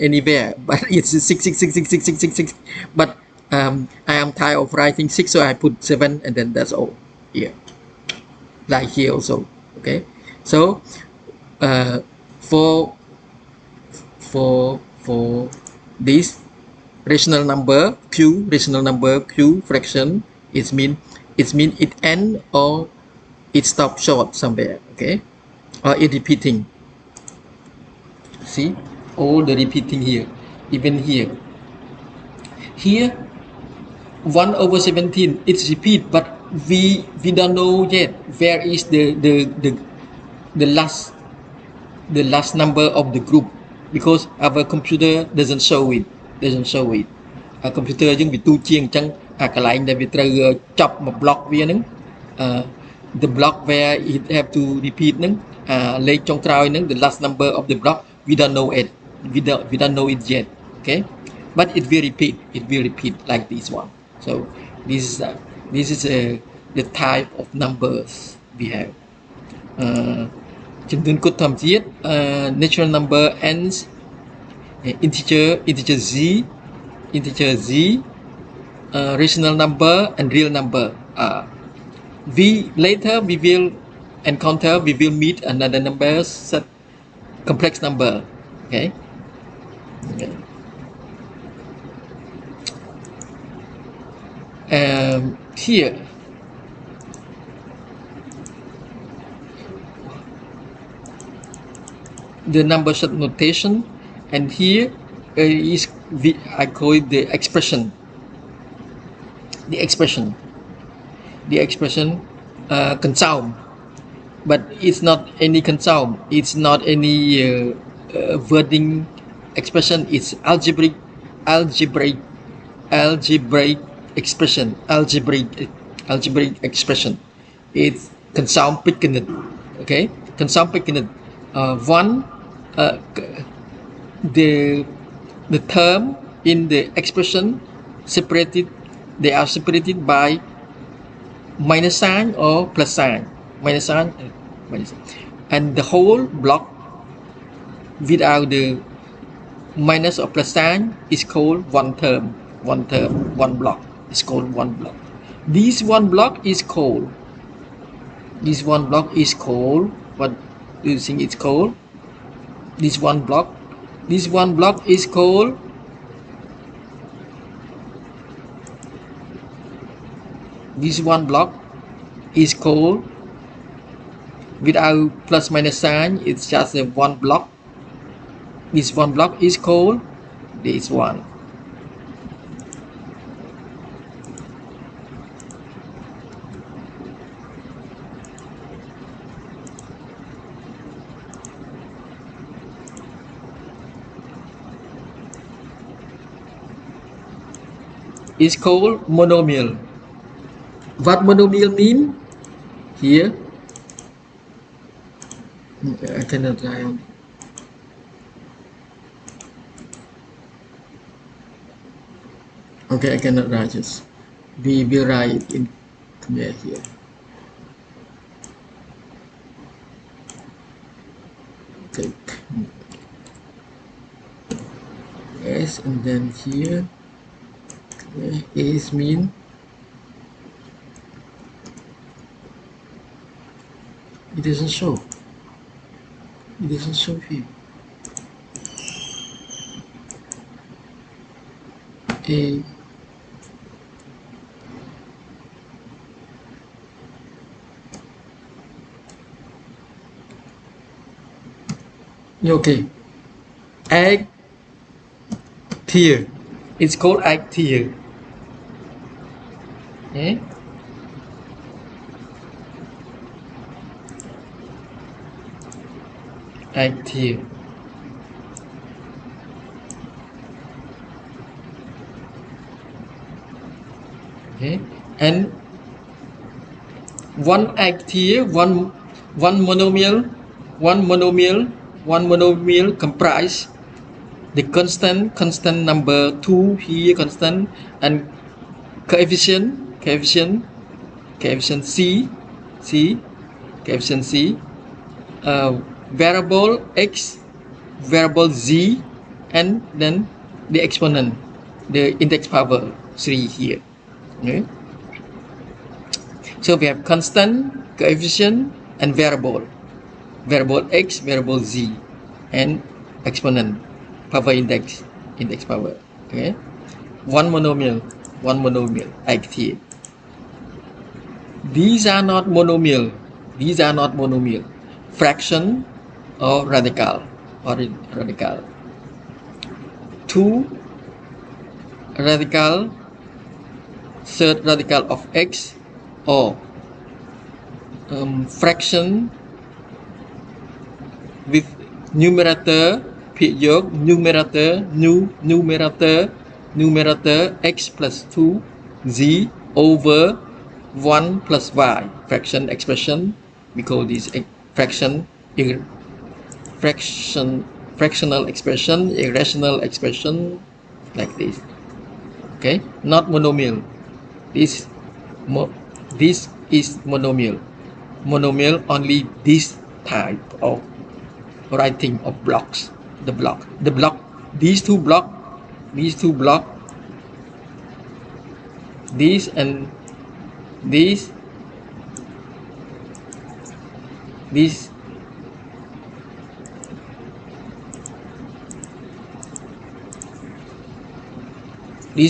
anywhere, but it's 6666666. But I am tired of writing 6, so I put 7, and then that's all here, like here also. Okay, so for this rational number q fraction, it mean it end or it stop short somewhere. Okay, or it repeating. See all the repeating here, even here 1 over 17, it's repeat, but we don't know yet where is the the last number of the group, because our computer doesn't show it. Computer យើងវាទូជាងអញ្ចឹងកន្លែងដែលវាត្រូវចប់មួយ block វាហ្នឹង the block where it have to repeat ហ្នឹងលេខចុងក្រោយហ្នឹង the last number of the block we don't know it, we don't know it yet. Okay, but it will repeat like this one. So this is the type of numbers we have. ចំនួនគុណធម្មជាតិ natural number ends integer z, rational number and real number. Later we will meet another number set complex number. Okay. Here the number set notation, and here is I call it the expression. The expression consume, but it's not any consume. It's not any wording expression. It's algebraic expression. Algebraic expression. It's consume pickinit. Okay, consume pickinit. One the term in the expression they are separated by minus sign or plus sign, and the whole block without the minus or plus sign is called one block is called one block. This one block is called what do you think it's called? This one block is called without plus minus sign, it's just a one block. This one block is called this one. Is called monomial. What monomial mean? Here I cannot write on. Okay, I cannot write this. We will write it in here. Okay. Yes, and then here is mean it doesn't show here. Okay, egg tier, it's called egg tier. Okay, egg tier. Okay, and one egg tier, one monomial comprise the constant number 2 here, constant, and coefficient c, variable x, variable z, and then the exponent, the index power 3 here. Okay, so we have constant, coefficient, and variable x, variable z, and exponent, power index power. Okay, one monomial active. These are not monomial. Fraction or radical. Two radical, third radical of x, or fraction with numerator period numerator x plus 2 z over 1 plus y fraction expression. We call this fraction fractional expression, irrational expression, like this. Okay, not monomial. This is monomial. Monomial only this type of writing of blocks. The block, these two block, this and this, these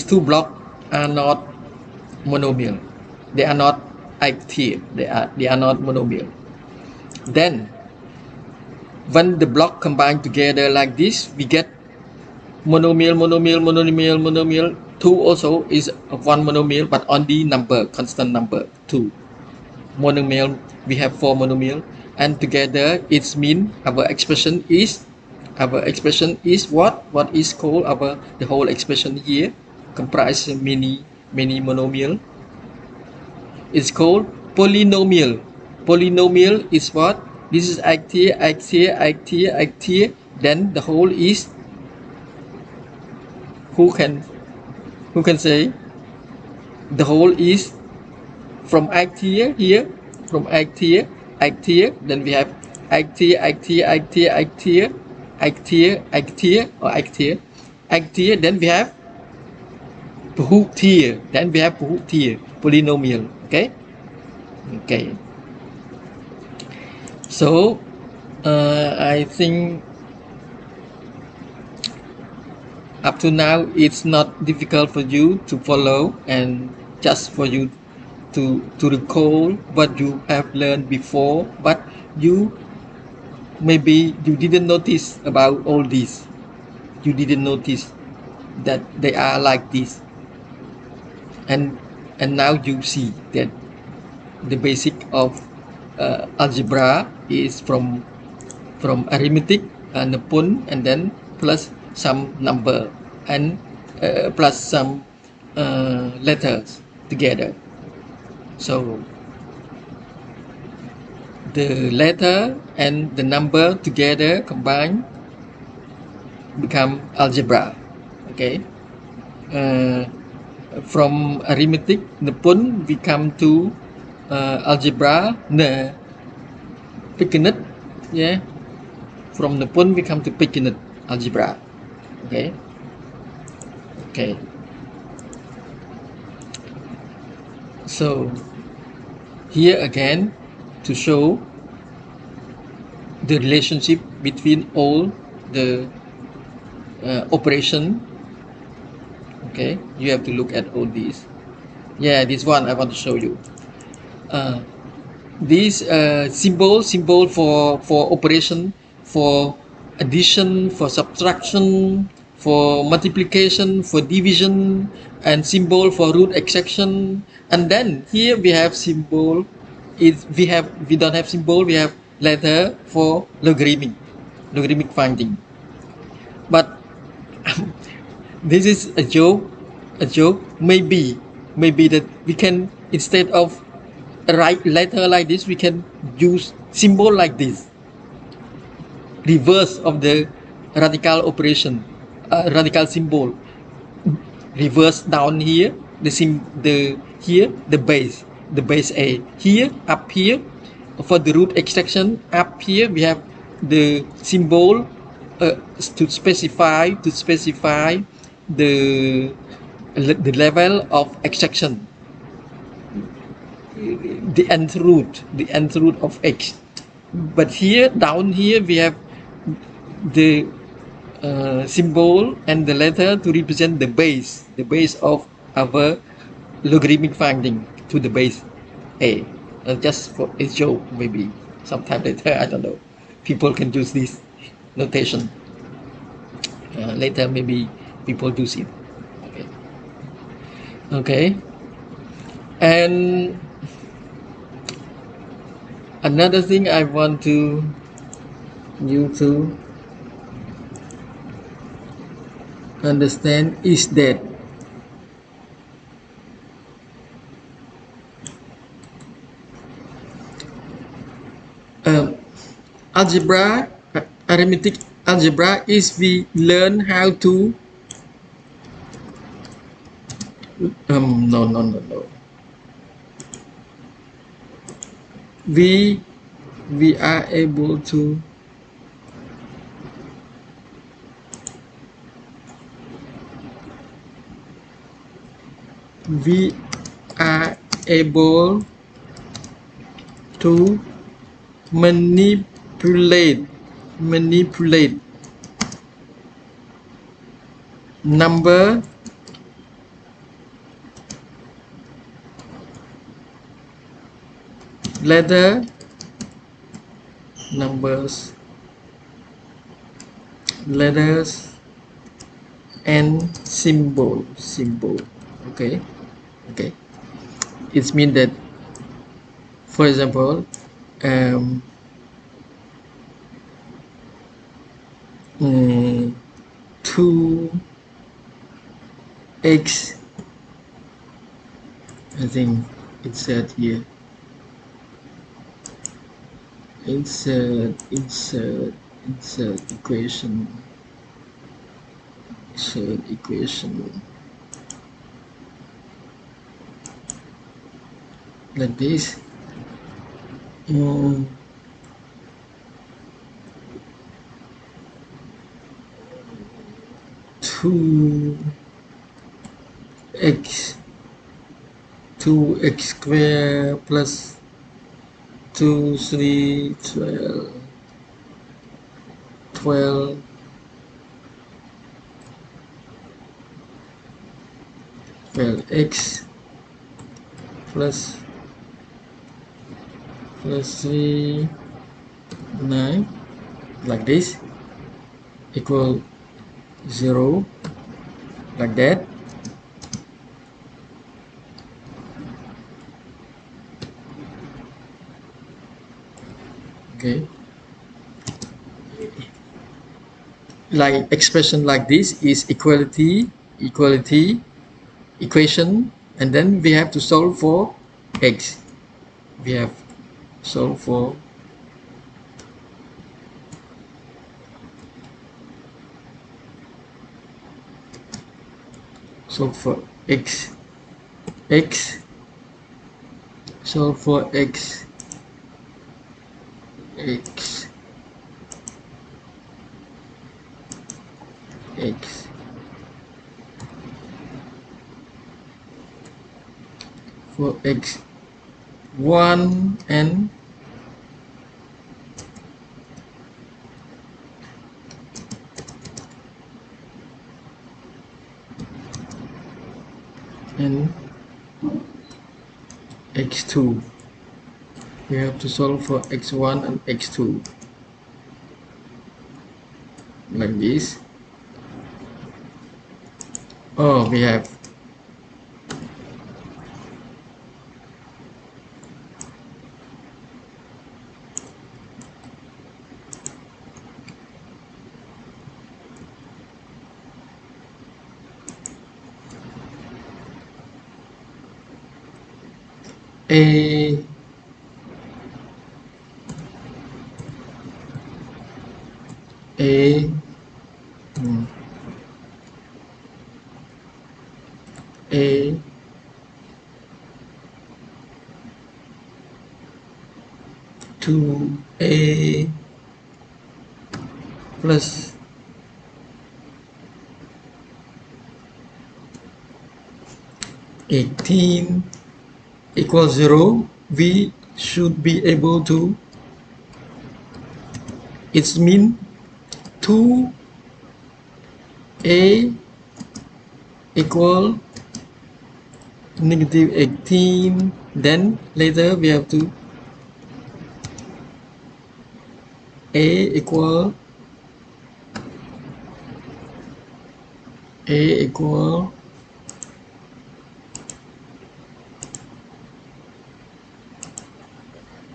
two blocks are not monomial. They are not active. They are not monomial. Then when the block combine together like this, we get monomial. 2 also is one monomial, but only number, constant number 2. Monomial, we have 4 monomial, and together it means our expression is what? What is called the whole expression here comprise many monomial. It's called polynomial. Polynomial is what? This is active. Then the whole is, who can say the whole is from active here, from active. Then we have active or active. Then we have polynomial. Okay. So I think up to now it's not difficult for you to follow, and just for you to recall what you have learned before, but maybe you didn't notice about all this. You didn't notice that they are like this, and now you see that the basic of algebra is from arithmetic and pun, and then plus some number and plus some letters together. So the letter and the number together combined become algebra. Okay. From arithmetic, the pun, we come to algebra, the Pickinit. Yeah. From the pun, we come to Pickinit algebra. Okay. So here again, to show the relationship between all the operation. Okay, you have to look at all these. Yeah, this one I want to show you. This symbol for operation, for addition, for subtraction, for multiplication, for division, and symbol for root extraction. And then here we have symbol. We don't have symbol. We have letter for logarithmic finding. But this is a joke. Maybe that we can, instead of write letter like this, we can use symbol like this. Reverse of the radical operation, radical symbol. Reverse down here, the base A. Here, up here, for the root extraction, up here we have the symbol to specify the level of extraction, the nth root of x. But here, down here, we have the symbol and the letter to represent the base of our logarithmic finding to the base A. Just for a joke, maybe sometime later, I don't know, people can use this notation. Later, maybe people use it. Okay. And another thing I want to you to understand is that algebra, arithmetic algebra is we learn how to no. We are able to we are able to manipulate number letter numbers letters and symbol. Okay. It means that, for example, 2x, I think it said here, insert equation, like this. 2x square plus 2 3 12 x plus 3 9, like this, equal 0, like that. Okay, like expression like this is equality equation, and then we have to solve for x. We have solve for x, solve for x for x1 and x2. We have to solve for x1 and x2, like this. Oh, we have a a 2a plus 18 equals 0. We should be able to, it means 2a equal negative 18, then later we have to a equal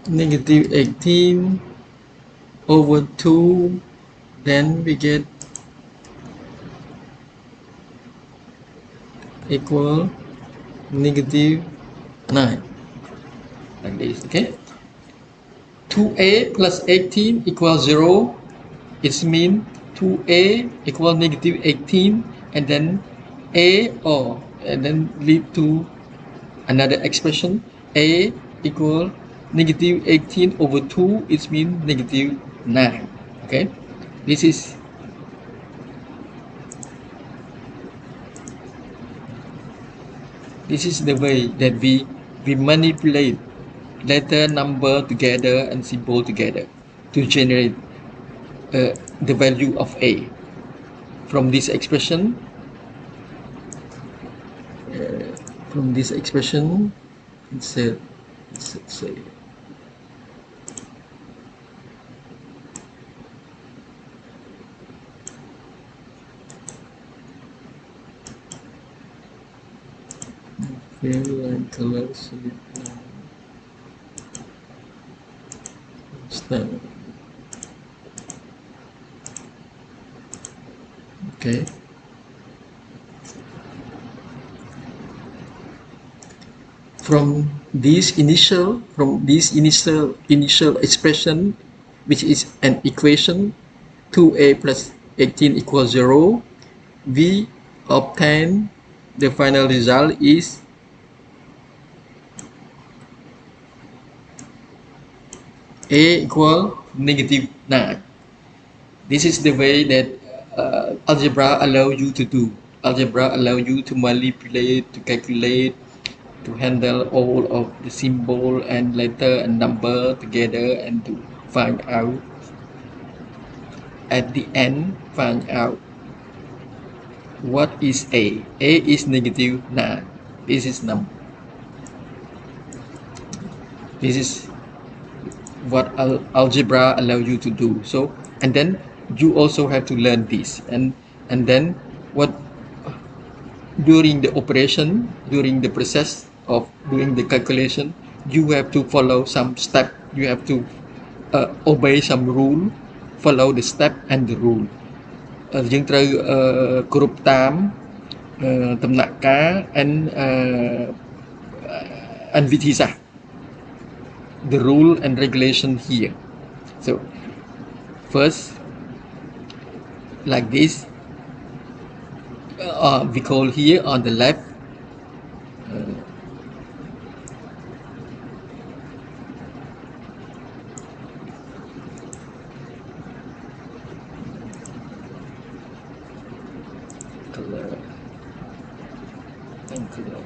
negative 18 over 2, then we get equal negative 9, like this. Okay, 2a plus 18 equals 0. It means 2a equals negative 18, and then and then lead to another expression. A equal negative 18 over 2, it means negative 9. Okay, this is the way that we manipulate letter, number together and symbol together to generate the value of a. From this expression, let's say fill and color style. Okay, from this initial expression, which is an equation, 2a plus 18 equals 0, we obtain the final result is a equal negative 9. This is the way that algebra allow you to do. Algebra allow you to manipulate, to calculate, to handle all of the symbol and letter and number together, and to find out at the end, find out what is a. A is negative 9. This is number. This is what algebra allow you to do. So, and then you also have to learn this, and then what during the operation, during the process of doing the calculation, you have to follow some step. You have to obey some rule, follow the step and the rule. យើងត្រូវគ្រប់តាមដំណាក់កាល and វិធីសាស្ត្រ the rule and regulation here. So first, like this, we call here on the left color and color.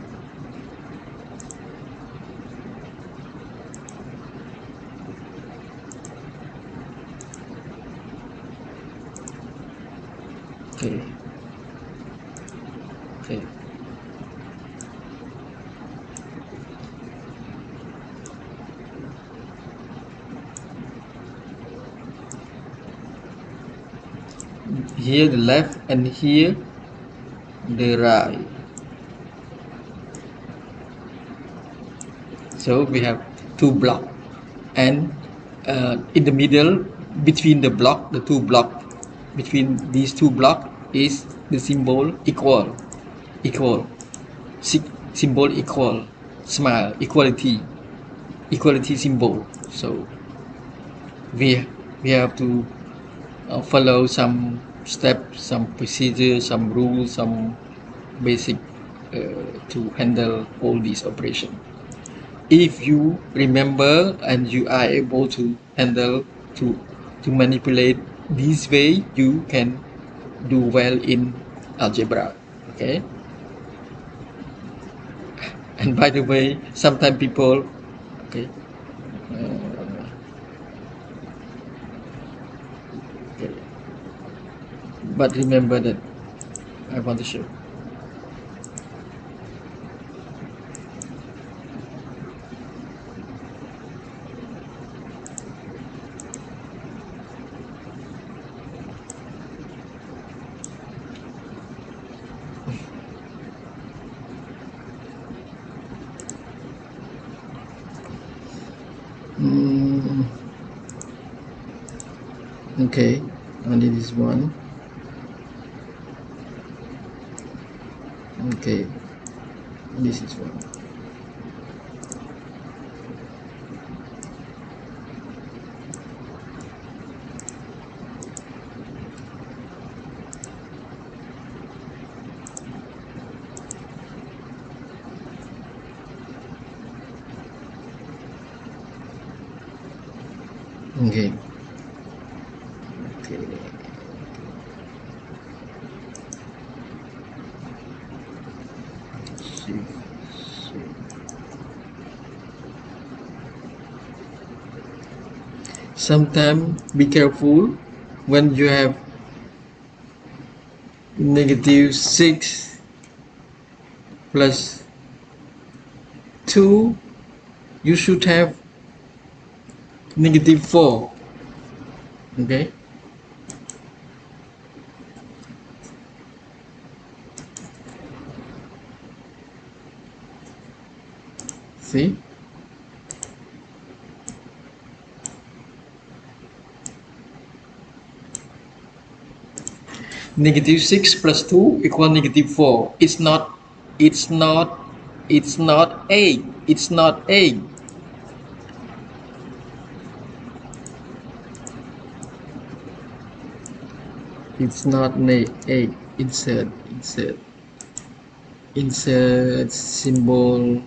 Okay. Okay. Here the left and here the right. So we have two blocks, and in the middle, between the block, the two blocks, between these two blocks is the symbol equal, symbol equal, smile, equality symbol. So we have to follow some steps, some procedures, some rules, some basic to handle all these operations. If you remember and you are able to handle to manipulate this way, you can do well in algebra. Okay. And by the way, sometimes people, okay, okay, but remember that I want to show. Okay, only this one. Okay, this is one. Okay. Okay. See. Sometimes be careful when you have -6 plus 2, you should have -4. Okay. See. -6 plus 2 equal -4. It's not 8. It's not 8. It's not 8. Insert symbol.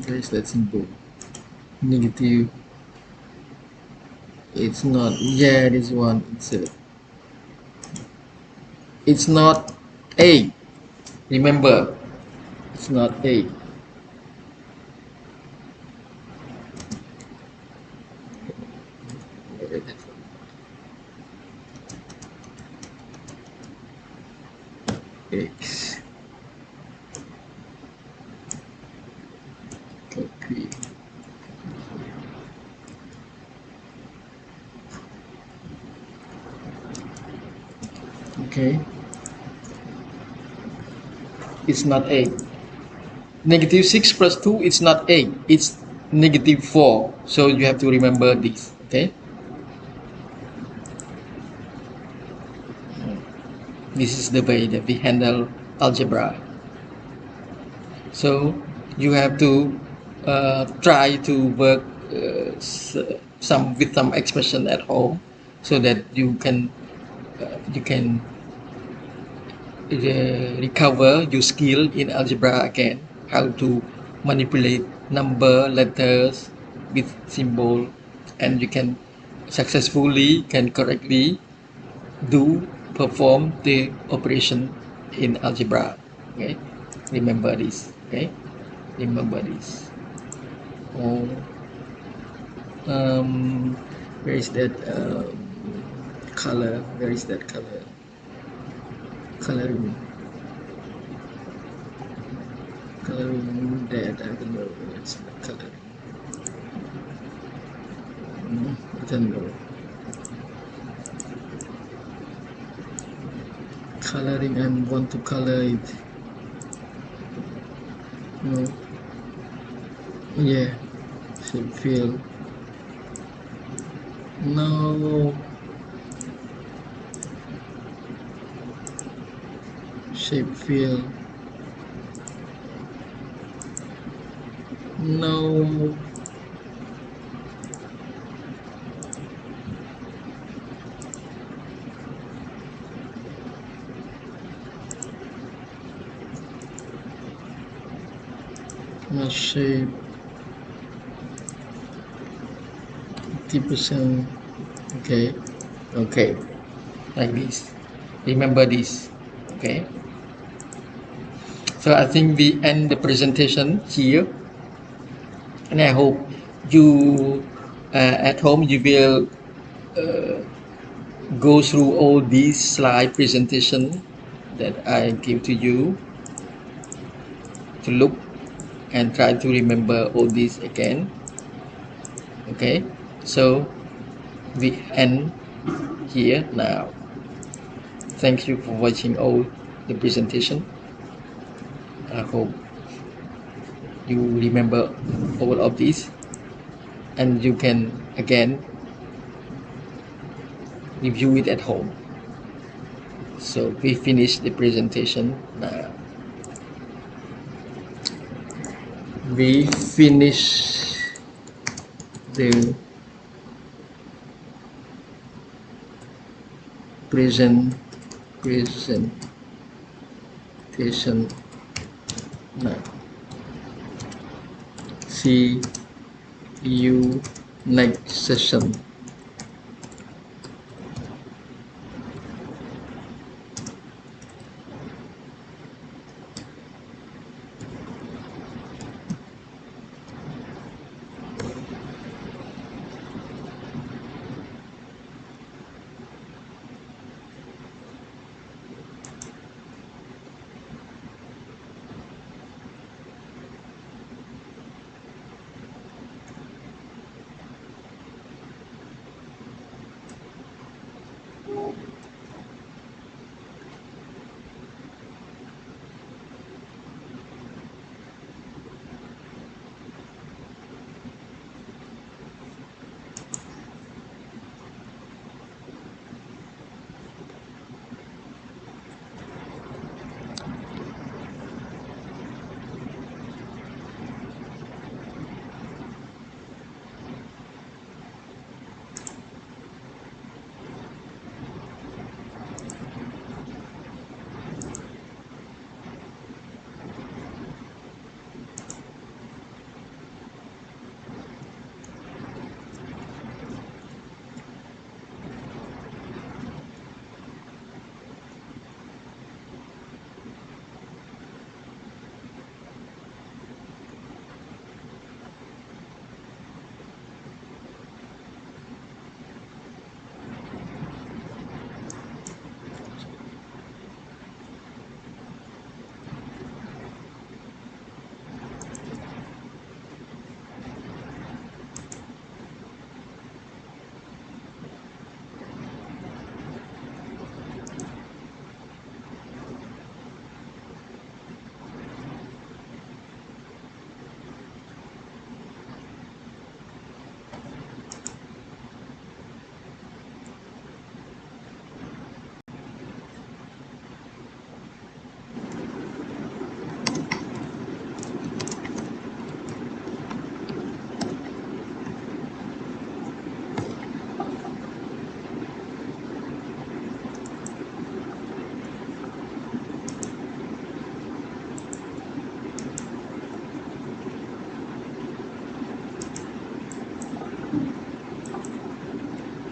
Where is that symbol? Negative. It's not. Yeah, this one. It's not 8. Remember, it's not 8. X. Copy. Okay. It's not 8. -6 plus 2, it's not 8. It's -4. So you have to remember this. Okay. This is the way that we handle algebra. So you have to try to work with some expression at home, so that you can recover your skill in algebra again. How to manipulate number, letters with symbol, and you can successfully, correctly perform the operation in algebra. Okay, remember this. Okay, remember this. Oh, where is that color? Where is that color? Coloring. Coloring that, I don't know. It's not coloring. I don't know. Coloring, I want to color it. No. Yeah. Should feel. No. Shape fill. No. Not shape. 50%. Okay. Okay. Like this. Remember this. Okay. So I think we end the presentation here, and I hope you at home you will go through all these slide presentation that I give to you, to look and try to remember all these again. Okay, so we end here now. Thank you for watching all the presentation. I hope you remember all of these, and you can again review it at home. So we finish the presentation. We finish the presentation. Nah, see you next session.